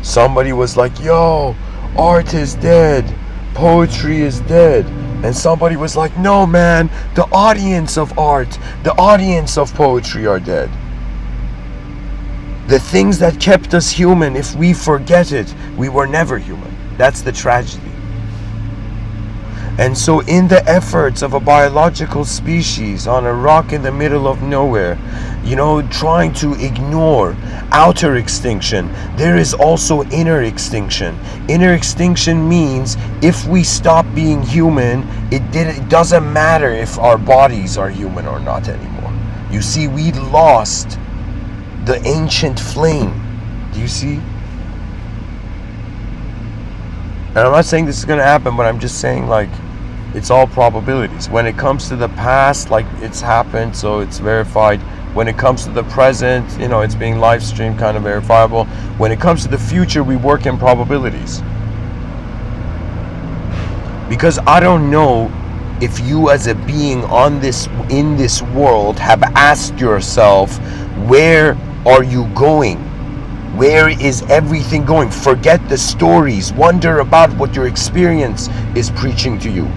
Somebody was like, yo, art is dead, poetry is dead. And somebody was like, no man, the audience of art, the audience of poetry are dead. The things that kept us human, if we forget it, we were never human. That's the tragedy. And so in the efforts of a biological species on a rock in the middle of nowhere, trying to ignore outer extinction, there is also inner extinction. Inner extinction means if we stop being human, it doesn't matter if our bodies are human or not anymore. You see, we lost the ancient flame. Do you see? And I'm not saying this is going to happen, but I'm just saying, like, it's all probabilities. When it comes to the past, like, it's happened, so it's verified. When it comes to the present, you know, it's being live streamed, kind of verifiable. When it comes to the future, we work in probabilities. Because I don't know if you as a being in this world have asked yourself, where are you going? Where is everything going? Forget the stories. Wonder about what your experience is preaching to you.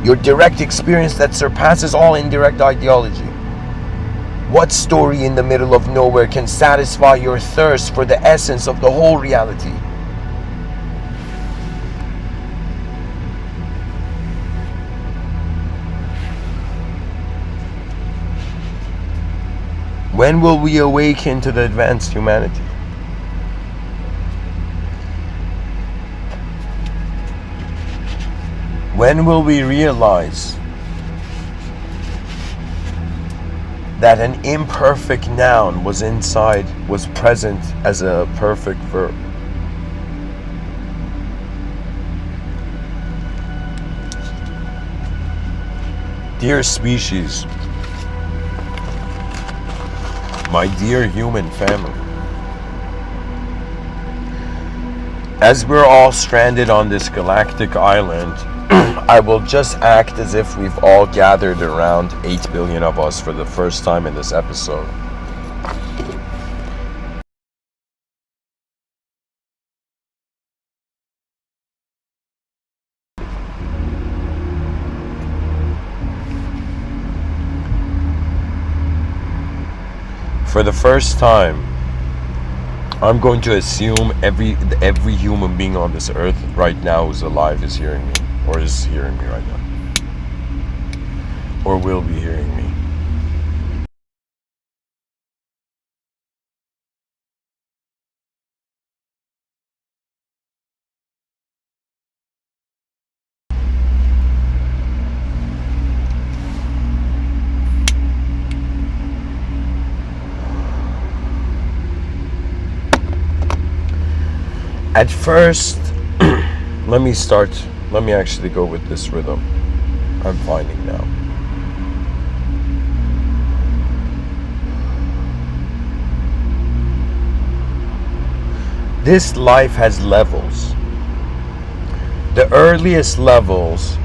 Your direct experience that surpasses all indirect ideology. What story in the middle of nowhere can satisfy your thirst for the essence of the whole reality? When will we awaken to the advanced humanity? When will we realize that an imperfect noun was present as a perfect verb? Dear species, my dear human family, as we're all stranded on this galactic island, I will just act as if we've all gathered around 8 billion of us for the first time in this episode. For the first time, I'm going to assume every human being on this earth right now who's alive is hearing me, or is hearing me right now, or will be hearing me. At first, let me actually go with this rhythm I'm finding now. This life has levels. The earliest levels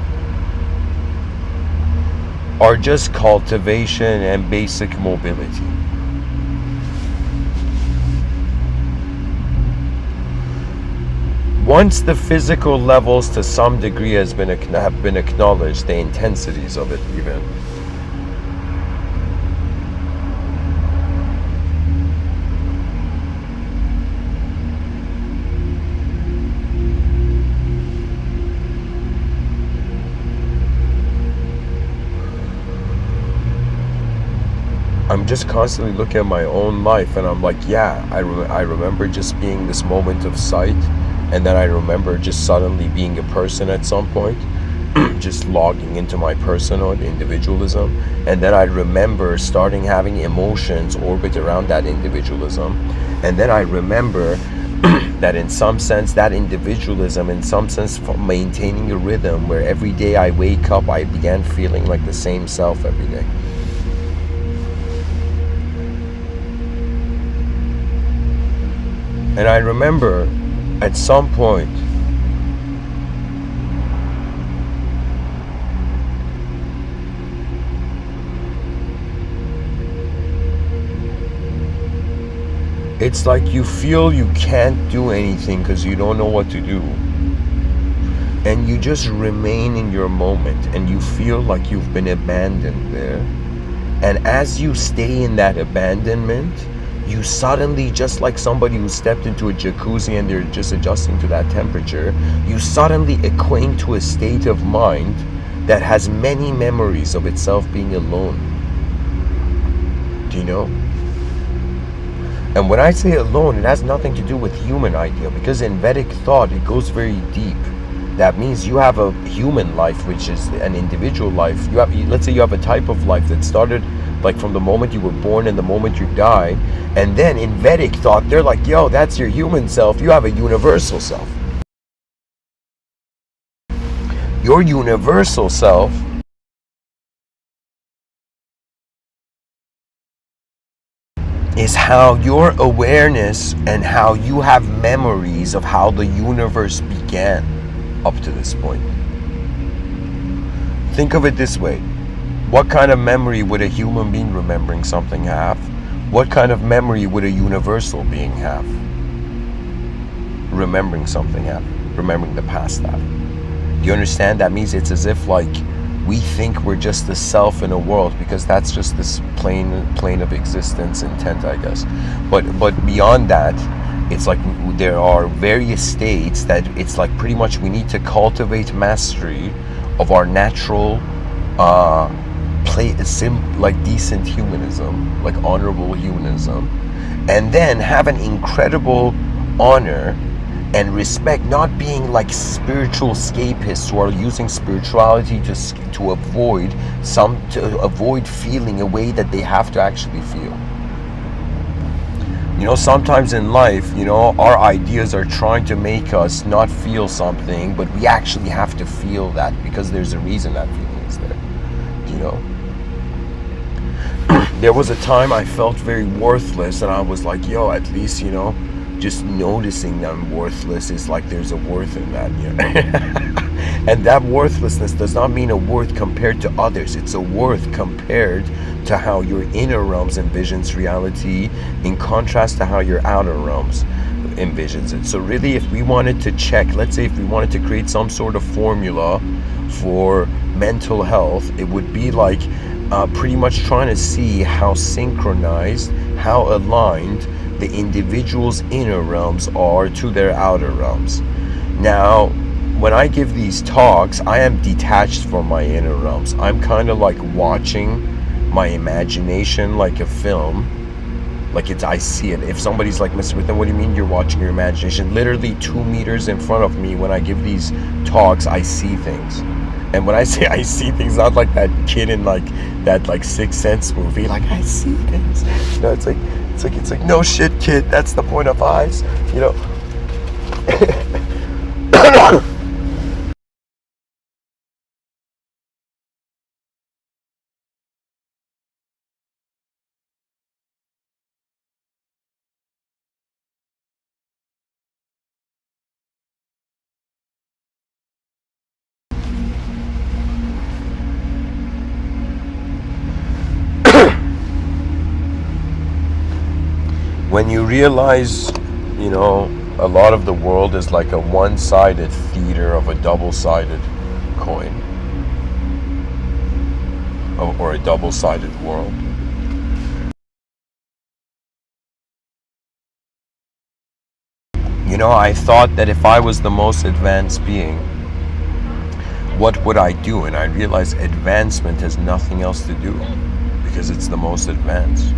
are just cultivation and basic mobility. Once the physical levels to some degree have been acknowledged, the intensities of it even, I'm just constantly looking at my own life and I'm like, yeah, I remember just being this moment of sight. And then I remember just suddenly being a person at some point, just logging into my personhood, individualism. And then I remember starting having emotions orbit around that individualism. And then I remember that in some sense, that individualism, in some sense, maintaining a rhythm where every day I wake up, I began feeling like the same self every day. And I remember at some point, it's like you feel you can't do anything because you don't know what to do. And you just remain in your moment and you feel like you've been abandoned there. And as you stay in that abandonment, you suddenly, just like somebody who stepped into a jacuzzi and they're just adjusting to that temperature, you suddenly acquaint to a state of mind that has many memories of itself being alone. Do you know? And when I say alone, it has nothing to do with human idea, because in Vedic thought, it goes very deep. That means you have a human life, which is an individual life. Let's say you have a type of life that started like from the moment you were born and the moment you die. And then in Vedic thought, they're like, yo, that's your human self. You have a universal self. Your universal self is how your awareness and how you have memories of how the universe began up to this point. Think of it this way. What kind of memory would a human being remembering something have? What kind of memory would a universal being have? Remembering something have? Remembering the past have? Do you understand? That means it's as if like we think we're just the self in a world, because that's just this plane of existence intent, I guess. But beyond that, it's like there are various states that it's like pretty much we need to cultivate mastery of our natural like decent humanism, like honorable humanism, and then have an incredible honor and respect, not being like spiritual escapists who are using spirituality to avoid feeling a way that they have to actually feel. You know, sometimes in life, you know, our ideas are trying to make us not feel something, but we actually have to feel that because there's a reason that feeling is there. You know, there was a time I felt very worthless, and I was like, yo, at least, you know, just noticing that I'm worthless is like there's a worth in that, you know. And that worthlessness does not mean a worth compared to others. It's a worth compared to how your inner realms envisions reality, in contrast to how your outer realms envisions it. So really, if we wanted to check, let's say if we wanted to create some sort of formula for mental health, it would be like pretty much trying to see how synchronized, how aligned the individual's inner realms are to their outer realms. Now, when I give these talks, I am detached from my inner realms. I'm kind of like watching my imagination like a film. Like I see it. If somebody's like, Mr. Within, what do you mean you're watching your imagination? Literally 2 meters in front of me, when I give these talks, I see things. And when I say I see things, not like that kid in like that like Sixth Sense movie, like I see things. You know, it's like no shit, kid. That's the point of eyes. You know. When you realize, you know, a lot of the world is like a one-sided theater of a double-sided coin, or a double-sided world. You know, I thought that if I was the most advanced being, what would I do? And I realized advancement has nothing else to do, because it's the most advanced.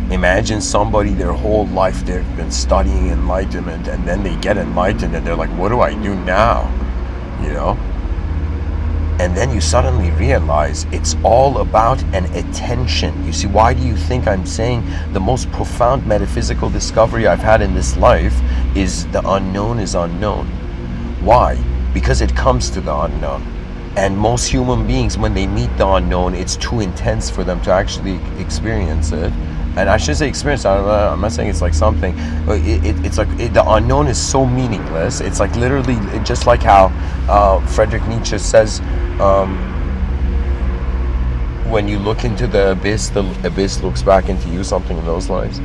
Imagine somebody their whole life they've been studying enlightenment, and then they get enlightened and they're like, what do I do now? You know? And then you suddenly realize it's all about an attention. You see, why do you think I'm saying the most profound metaphysical discovery I've had in this life is the unknown is unknown? Why? Because it comes to the unknown. And most human beings, when they meet the unknown, it's too intense for them to actually experience it. And I should say experience, I'm not saying it's like something, it's like the unknown is so meaningless. It's like literally just like how Friedrich Nietzsche says, when you look into the abyss looks back into you, something in those lines.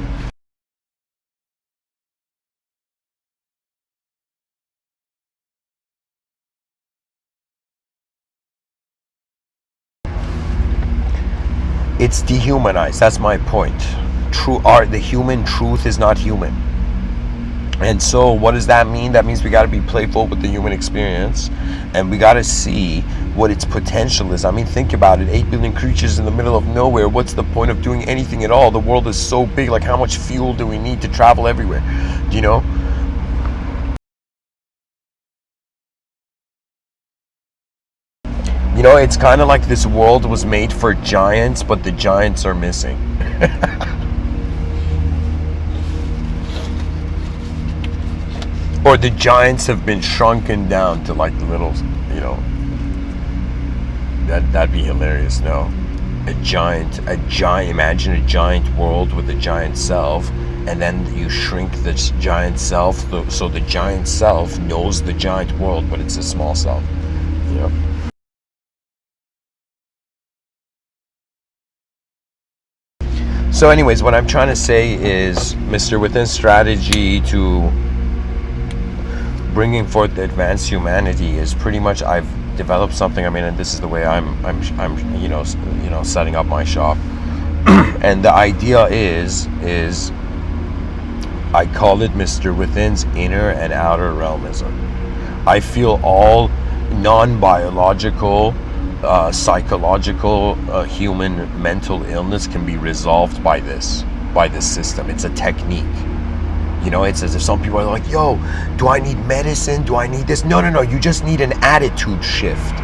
It's dehumanized. That's my point. The human truth is not human. And so what does that mean? That means we got to be playful with the human experience, and we got to see what its potential is. I mean, think about it. 8 billion creatures in the middle of nowhere. What's the point of doing anything at all? The world is so big. Like, how much fuel do we need to travel everywhere? Do you know? You know, it's kind of like this world was made for giants, but the giants are missing. Or the giants have been shrunken down to like little, you know, That'd be hilarious. No, a giant. Imagine a giant world with a giant self, and then you shrink this giant self so the giant self knows the giant world, but it's a small self. Yeah. So anyways, what I'm trying to say is Mr. Within's strategy to bringing forth the advanced humanity is pretty much, I've developed something. I mean, and this is the way I'm setting up my shop. And the idea is I call it Mr. Within's inner and outer realmism. I feel all non-biological, psychological, human mental illness can be resolved by this system. It's a technique. It's as if some people are like, yo, do I need medicine? Do I need this? No. You just need an attitude shift.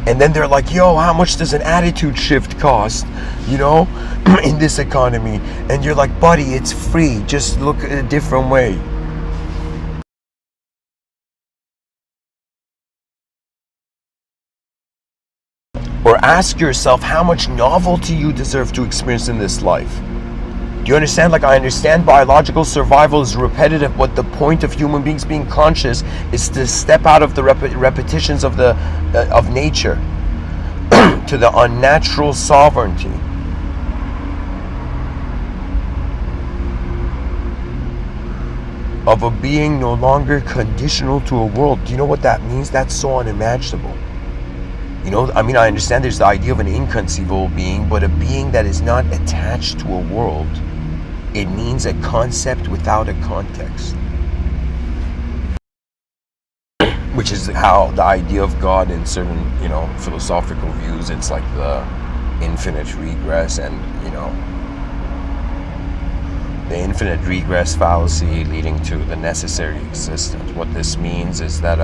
And then they're like, yo, how much does an attitude shift cost, in this economy? And you're like, buddy, it's free. Just look at a different way. Or ask yourself how much novelty you deserve to experience in this life. Do you understand? Like, I understand biological survival is repetitive, but the point of human beings being conscious is to step out of the repetitions of nature to the unnatural sovereignty. Of a being no longer conditional to a world. Do you know what that means? That's so unimaginable. I understand there's the idea of an inconceivable being, but a being that is not attached to a world. It means a concept without a context. Which is how the idea of God in certain, philosophical views, it's like the infinite regress and, the infinite regress fallacy leading to the necessary existence. What this means is that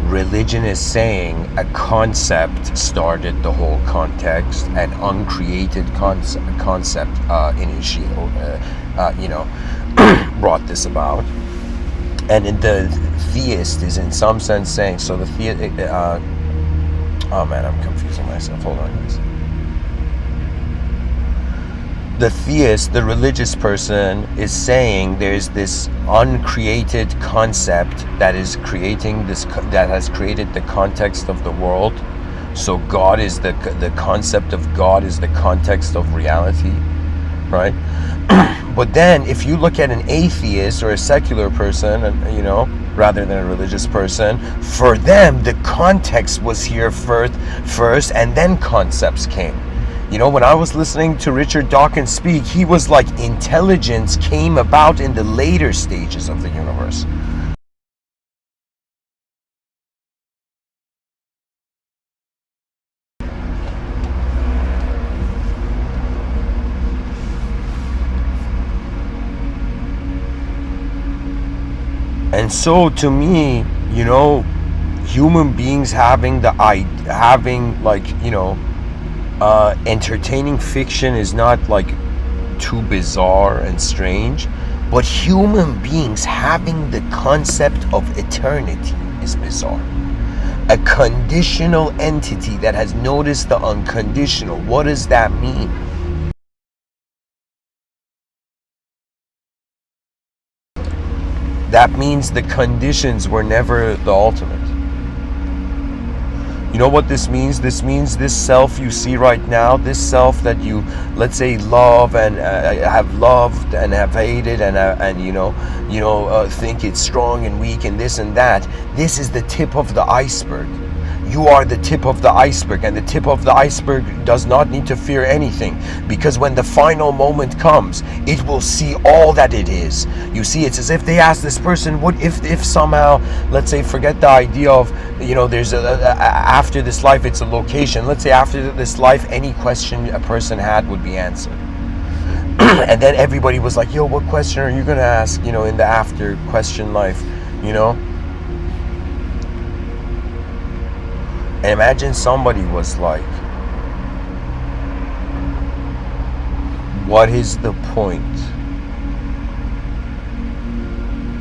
religion is saying a concept started the whole context, an uncreated concept brought this about. And the theist is in some sense saying, so the oh man, I'm confusing myself. Hold on, guys. The theist, the religious person, is saying there's this uncreated concept that is creating this, that has created the context of the world. So God is the concept of God is the context of reality, right? But then if you look at an atheist or a secular person, rather than a religious person, for them the context was here first and then concepts came. When I was listening to Richard Dawkins speak, he was like, intelligence came about in the later stages of the universe. And so to me, human beings entertaining fiction is not like too bizarre and strange, but human beings having the concept of eternity is bizarre. A conditional entity that has noticed the unconditional. What does that mean? That means the conditions were never the ultimate. You know what this means? This means this self you see right now, this self that you, let's say, love and have loved and have hated and think it's strong and weak and this and that. This is the tip of the iceberg. You are the tip of the iceberg, and the tip of the iceberg does not need to fear anything, because when the final moment comes, it will see all that it is. You see, it's as if they ask this person, what if somehow, let's say, forget the idea of, there's after this life, it's a location. Let's say after this life, any question a person had would be answered. And then everybody was like, yo, what question are you going to ask, in the after question life, And imagine somebody was like, what is the point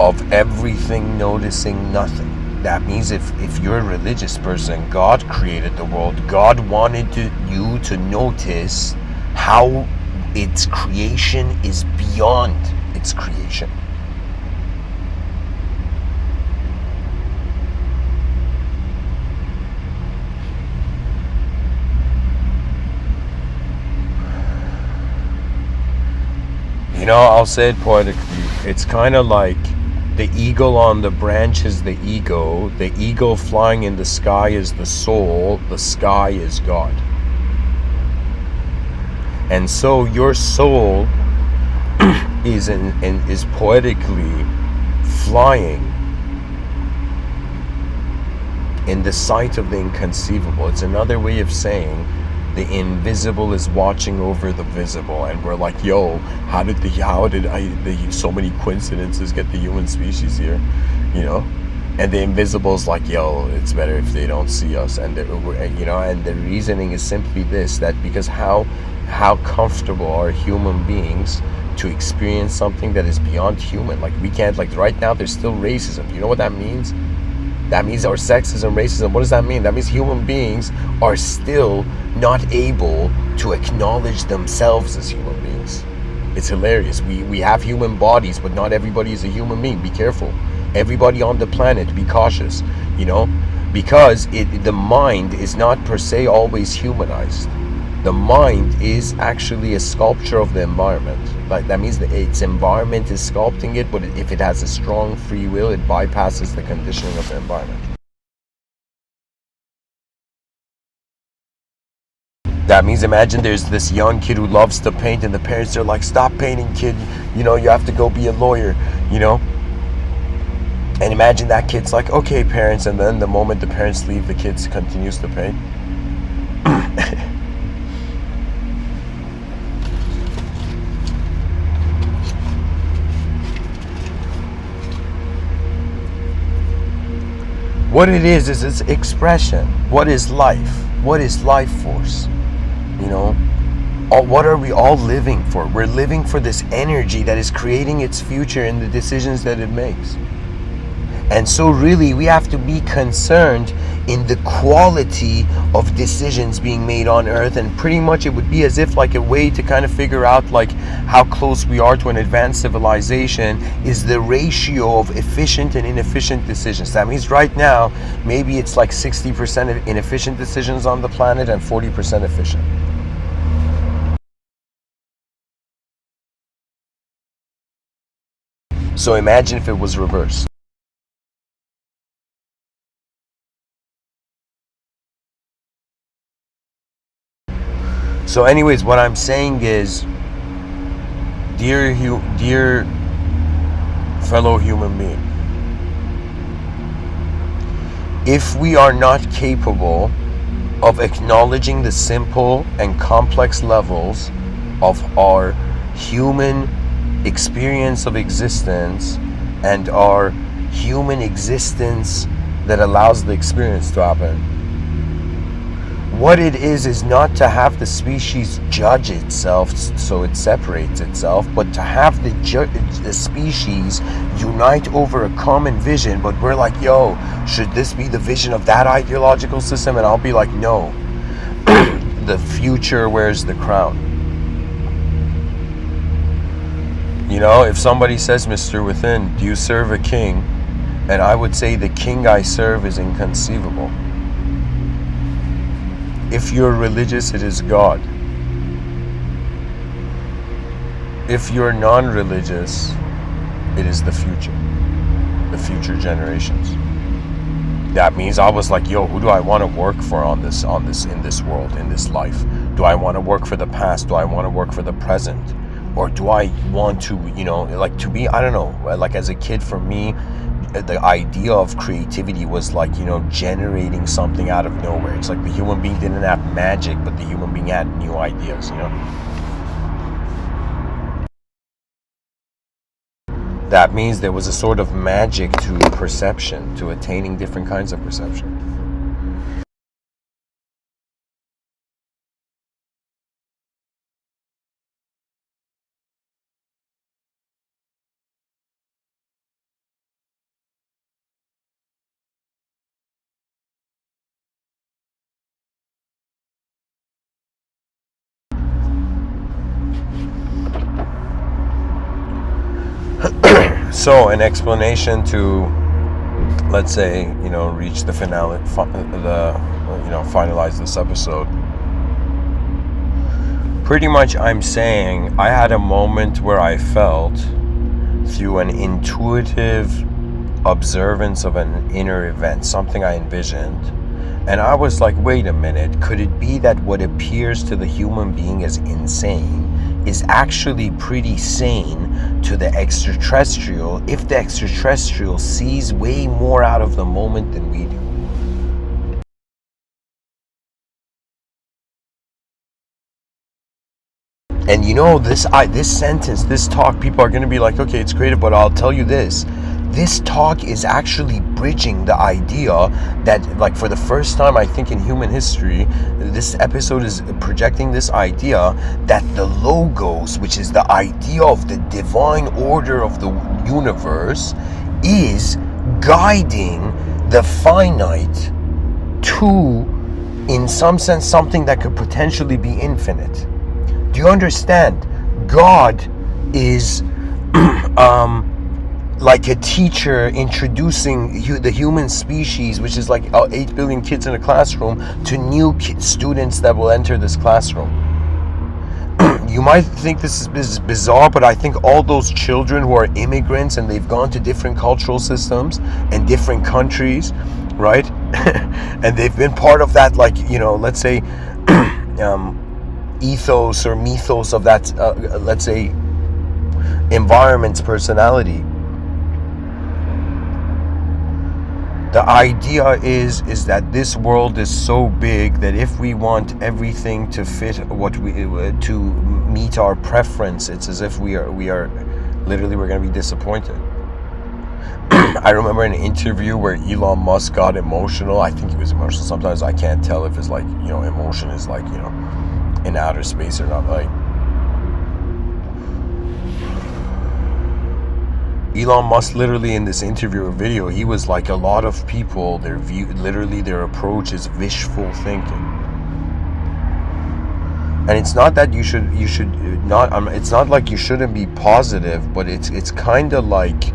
of everything noticing nothing. That means if you're a religious person, God created the world. God wanted you to notice how its creation is beyond its creation. I'll say it poetically. It's kind of like the eagle on the branch is the ego. The eagle flying in the sky is the soul. The sky is God. And so your soul is poetically flying in the sight of the inconceivable. It's another way of saying the invisible is watching over the visible, and we're like, yo, how did so many coincidences get the human species here, and the invisible's like, yo, it's better if they don't see us. And and the reasoning is simply this, that because how comfortable are human beings to experience something that is beyond human. Like, we can't, like, right now there's still racism. You know what that means? That means our sexism, racism. What does that mean? That means human beings are still not able to acknowledge themselves as human beings. It's hilarious. We have human bodies, but not everybody is a human being. Be careful. Everybody on the planet, be cautious, because the mind is not per se always humanized. The mind is actually a sculpture of the environment. Like, that means that its environment is sculpting it, but if it has a strong free will, it bypasses the conditioning of the environment. That means, imagine there's this young kid who loves to paint, and the parents are like, stop painting, kid, you have to go be a lawyer, and imagine that kid's like, okay, parents, and then the moment the parents leave, the kid continues to paint. What it is its expression. What is life? What is life force? What are we all living for? We're living for this energy that is creating its future in the decisions that it makes. And so really, we have to be concerned in the quality of decisions being made on Earth, and pretty much it would be as if like a way to kind of figure out like how close we are to an advanced civilization is the ratio of efficient and inefficient decisions. That means right now, maybe it's like 60% of inefficient decisions on the planet and 40% efficient. So imagine if it was reversed. So anyways, what I'm saying is, dear fellow human being, if we are not capable of acknowledging the simple and complex levels of our human experience of existence and our human existence that allows the experience to happen, what it is not to have the species judge itself so it separates itself, but to have the species unite over a common vision. But we're like, yo, should this be the vision of that ideological system? And I'll be like, no. The future wears the crown. If somebody says, Mr. Within, do you serve a king? And I would say the king I serve is inconceivable. If you're religious, it is God. If you're non-religious, it is the future generations. That means I was like, yo, who do I want to work for in this world, in this life? Do I want to work for the past? Do I want to work for the present? Or do I want to, to be, I don't know, like as a kid, for me, the idea of creativity was like, generating something out of nowhere. It's like the human being didn't have magic, but the human being had new ideas, That means there was a sort of magic to perception, to attaining different kinds of perception. So, an explanation to, let's say, reach the finale, finalize this episode. Pretty much, I'm saying I had a moment where I felt, through an intuitive observance of an inner event, something I envisioned, and I was like, wait a minute, could it be that what appears to the human being as insane is actually pretty sane to the extraterrestrial, if the extraterrestrial sees way more out of the moment than we do? And this sentence, this talk, people are going to be like, okay, it's creative, but I'll tell you this talk is actually bridging the idea that, like, for the first time, I think, in human history, this episode is projecting this idea that the logos, which is the idea of the divine order of the universe, is guiding the finite to, in some sense, something that could potentially be infinite. Do you understand? God is like a teacher introducing the human species, which is like 8 billion kids in a classroom, to new students that will enter this classroom. You might think this is bizarre, but I think all those children who are immigrants and they've gone to different cultural systems and different countries, right? And they've been part of that, like, let's say, ethos or mythos of that, let's say, environment's personality. The idea is that this world is so big that if we want everything to fit to meet our preference, it's as if we are literally, we're going to be disappointed. I remember an interview where Elon Musk got emotional. I think he was emotional. Sometimes I can't tell if it's like, emotion is like, in outer space or not. Like, Elon Musk, literally, in this interview or video, he was like, a lot of people, their approach is wishful thinking. And it's not that you should not, it's not like you shouldn't be positive, but it's kind of like,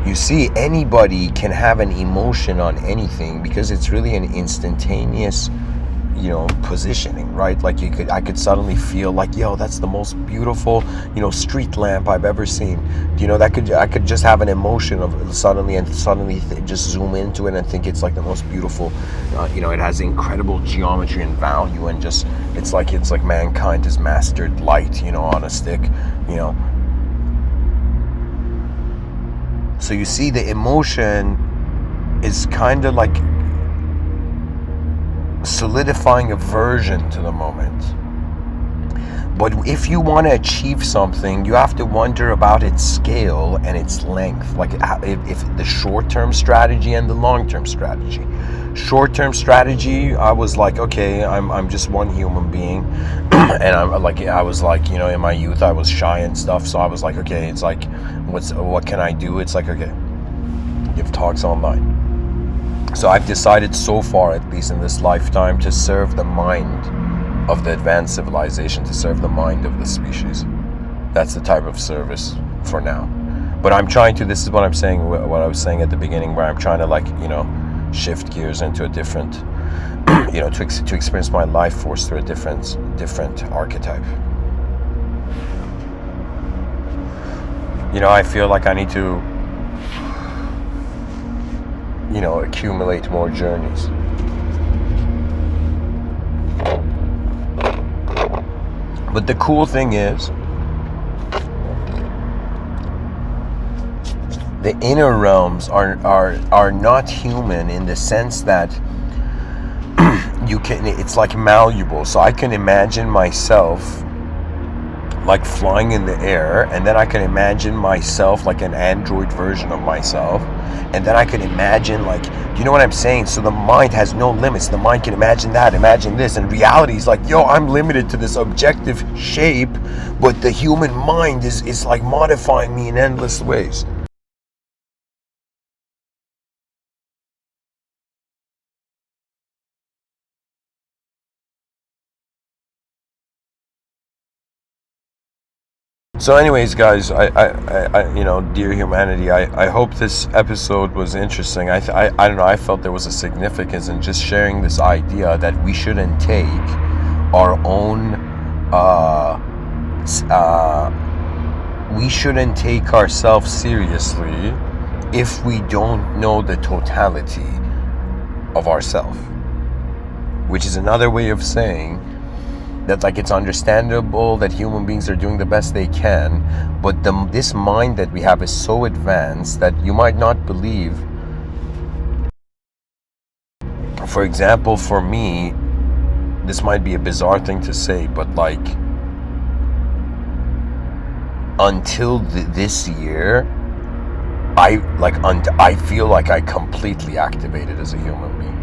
you see, anybody can have an emotion on anything because it's really an instantaneous, positioning, right? Like, I could suddenly feel like, yo, that's the most beautiful, street lamp I've ever seen. I could just have an emotion of suddenly just zoom into it and think it's like the most beautiful, it has incredible geometry and value, and just, it's like mankind has mastered light, on a stick, So you see, the emotion is kind of like solidifying a version to the moment. But if you want to achieve something, you have to wonder about its scale and its length, like if the short-term strategy and the long-term strategy. Short-term strategy, I was like, okay, I'm just one human being, and I was like, in my youth I was shy and stuff, so I was like, okay, it's like, what can I do? It's like, okay, give talks online. So I've decided so far, at least in this lifetime, to serve the mind of the advanced civilization, to serve the mind of the species. That's the type of service for now. But I'm trying to, this is what I'm saying, what I was saying at the beginning, where I'm trying to, like, shift gears into a different, to experience my life force through a different archetype. I feel like I need to, accumulate more journeys. But the cool thing is, the inner realms are not human, in the sense that it's like malleable. So I can imagine myself like flying in the air, and then I can imagine myself like an android version of myself, and then I can imagine, like, do you know what I'm saying? So the mind has no limits. The mind can imagine that, imagine this, and reality is like, yo, I'm limited to this objective shape, but the human mind is like modifying me in endless ways. So anyways, guys, dear humanity, I hope this episode was interesting. I don't know, I felt there was a significance in just sharing this idea that we shouldn't take our own we shouldn't take ourselves seriously if we don't know the totality of ourselves, which is another way of saying that, like, it's understandable that human beings are doing the best they can, but this mind that we have is so advanced that you might not believe. For example, for me, this might be a bizarre thing to say, but like, until this year, I feel like I completely activated as a human being.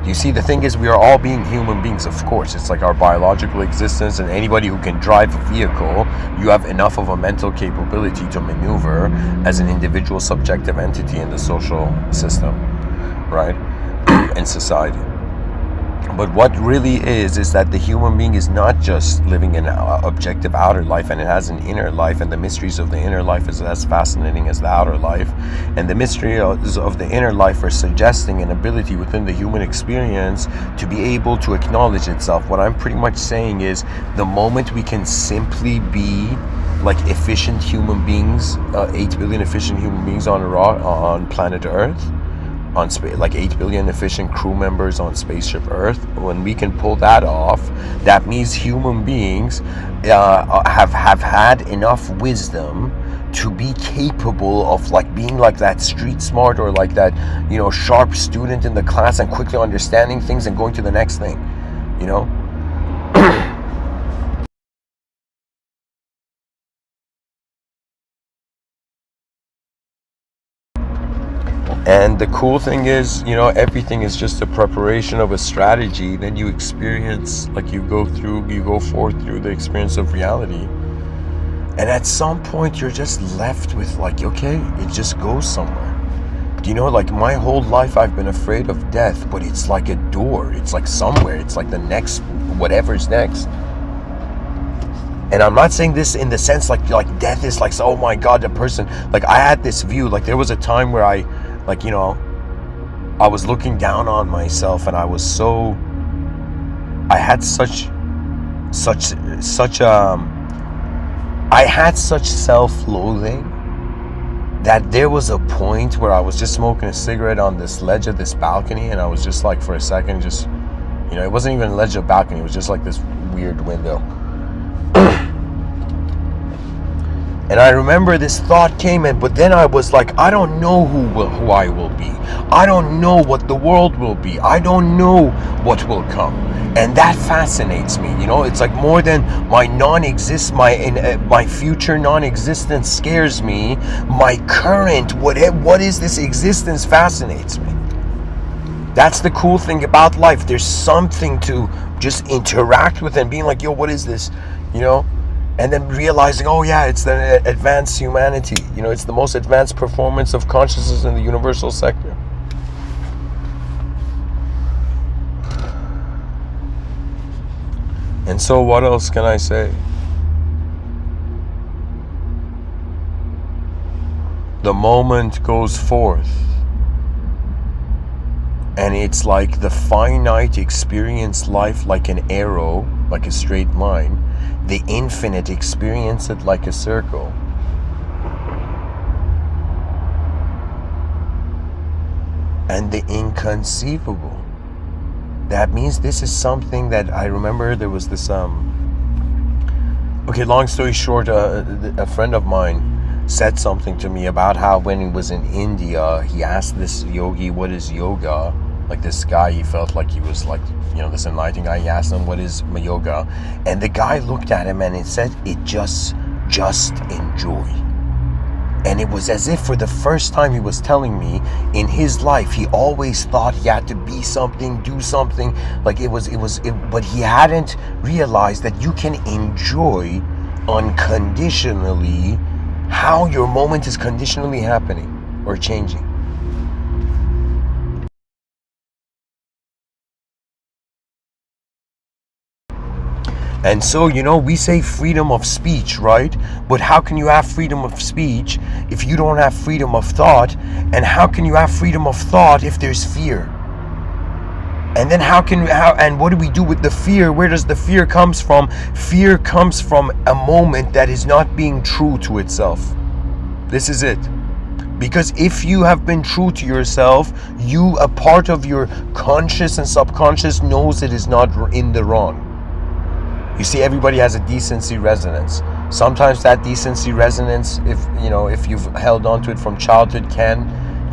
You see, the thing is, we are all being human beings, of course. It's like our biological existence, and anybody who can drive a vehicle, you have enough of a mental capability to maneuver as an individual subjective entity in the social system, right? In society. But what really is that the human being is not just living an objective outer life, and it has an inner life, and the mysteries of the inner life is as fascinating as the outer life. And the mysteries of the inner life are suggesting an ability within the human experience to be able to acknowledge itself. What I'm pretty much saying is, the moment we can simply be like efficient human beings, 8 billion efficient human beings on planet Earth, on space, like 8 billion efficient crew members on spaceship Earth, when we can pull that off, that means human beings have had enough wisdom to be capable of like being like that street smart, or like that, you know, sharp student in the class, and quickly understanding things and going to the next thing, you know. And the cool thing is, you know, everything is just a preparation of a strategy. Then you experience, like, you go forth through the experience of reality. And at some point, you're just left with, like, okay, it just goes somewhere. You know, like, my whole life I've been afraid of death, but it's like a door. It's like somewhere. It's like the next, whatever's next. And I'm not saying this in the sense like death is like, oh my God, the person, like, I had this view, like, there was a time where I was looking down on myself, and I had such self-loathing that there was a point where I was just smoking a cigarette on this ledge of this balcony, and I was just like, for a second, just, you know, it wasn't even a ledge of balcony, it was just like this weird window. And I remember this thought came in, but then I was like, I don't know who I will be. I don't know what the world will be. I don't know what will come. And that fascinates me. You know, it's like more than my my future non-existence scares me. My current, what is this existence, fascinates me. That's the cool thing about life. There's something to just interact with and being like, yo, what is this? You know? And then realizing, oh yeah, it's the advanced humanity. You know, it's the most advanced performance of consciousness in the universal sector. And so what else can I say? The moment goes forth, and it's like the finite experience life like an arrow, like a straight line. The infinite experience it like a circle. And the inconceivable. That means this is something that I remember there was this okay, long story short, a friend of mine said something to me about how when he was in India, he asked this yogi, what is yoga? Like, this guy, he felt like he was like, you know, this enlightened guy. He asked him, what is yoga? And the guy looked at him and it said, it just enjoy. And it was as if for the first time he was telling me in his life, he always thought he had to be something, do something. Like but he hadn't realized that you can enjoy unconditionally how your moment is conditionally happening or changing. And so, we say freedom of speech, right? But how can you have freedom of speech if you don't have freedom of thought? And how can you have freedom of thought if there's fear? And then and what do we do with the fear? Where does the fear comes from? Fear comes from a moment that is not being true to itself. This is it. Because if you have been true to yourself, a part of your conscious and subconscious knows it is not in the wrong. You see, everybody has a decency resonance. Sometimes that decency resonance, if you've held on to it from childhood, can,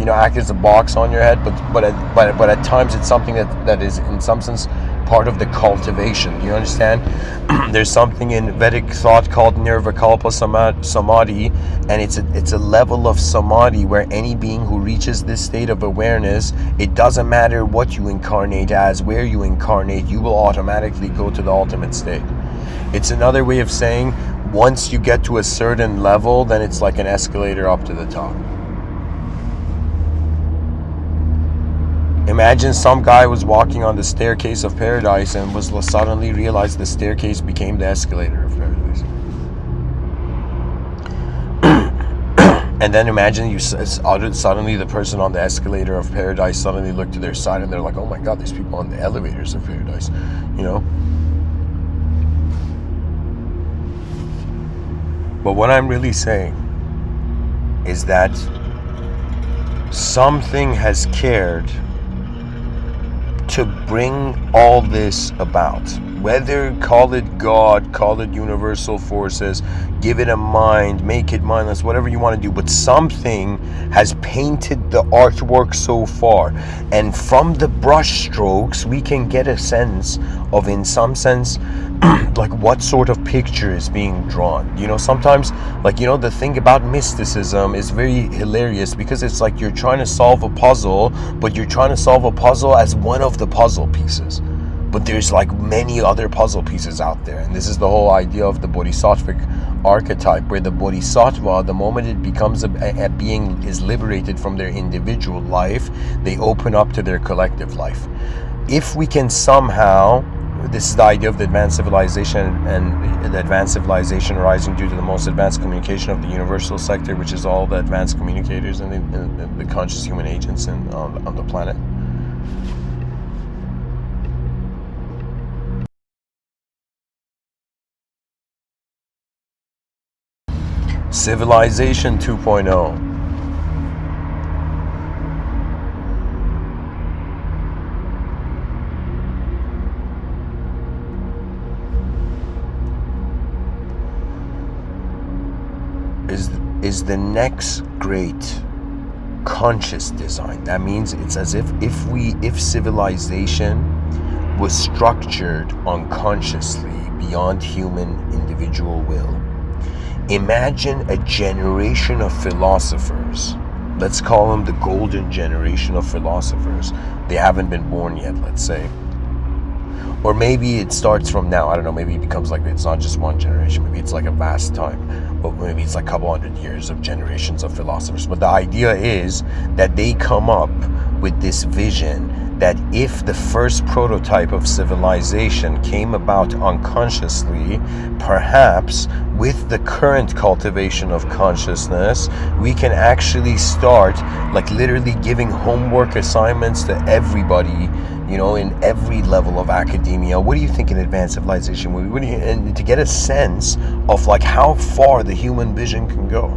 act as a box on your head. But at times it's something that is in some sense part of the cultivation. Do you understand? There's something in Vedic thought called Nirvikalpa Samadhi, and it's a level of samadhi where any being who reaches this state of awareness, it doesn't matter what you incarnate as, where you incarnate, you will automatically go to the ultimate state. It's another way of saying once you get to a certain level, then it's like an escalator up to the top. Imagine some guy was walking on the staircase of paradise and was suddenly realized the staircase became the escalator of paradise. And then imagine suddenly the person on the escalator of paradise suddenly looked to their side and they're like, oh my God, there's people on the elevators of paradise, But what I'm really saying is that something has cared to bring all this about. Whether call it God, call it universal forces, give it a mind, make it mindless, whatever you want to do, but something has painted the artwork so far. And from the brush strokes, we can get a sense of, in some sense, like what sort of picture is being drawn. Sometimes, the thing about mysticism is very hilarious because it's like you're trying to solve a puzzle, but you're trying to solve a puzzle as one of the puzzle pieces. But there's like many other puzzle pieces out there. And this is the whole idea of the bodhisattvic archetype, where the bodhisattva, the moment it becomes a being is liberated from their individual life, they open up to their collective life. If we can somehow, this is the idea of the advanced civilization, and the advanced civilization arising due to the most advanced communication of the universal sector, which is all the advanced communicators and the conscious human agents on the planet. Civilization 2.0. Is the next great conscious design. That means it's as if civilization was structured unconsciously beyond human individual will. Imagine a generation of philosophers. Let's call them the golden generation of philosophers. They haven't been born yet, let's say. Or maybe it starts from now. I don't know. Maybe it becomes like it's not just one generation. Maybe it's like a vast time. But maybe it's like a couple hundred years of generations of philosophers. But the idea is that they come up with this vision that if the first prototype of civilization came about unconsciously, perhaps with the current cultivation of consciousness, we can actually start like literally giving homework assignments to everybody, you know, in every level of academia. What do you think in advanced civilization? And to get a sense of like how far the human vision can go.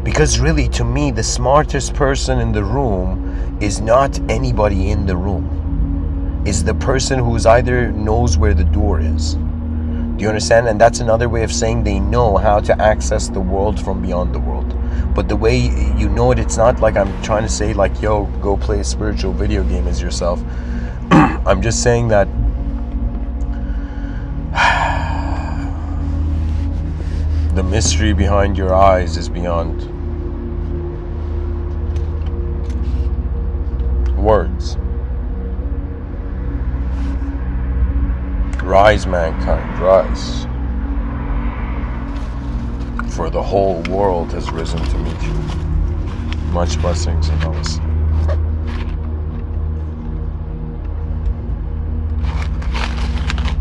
Because really, to me, the smartest person in the room is not anybody in the room. Is the person who's either knows where the door is. Do you understand? And that's another way of saying they know how to access the world from beyond the world. But the way you know it, it's not like I'm trying to say like, yo, go play a spiritual video game as yourself. I'm just saying that the mystery behind your eyes is beyond words. Rise, mankind, rise. For the whole world has risen to meet you. Much blessings and namaste.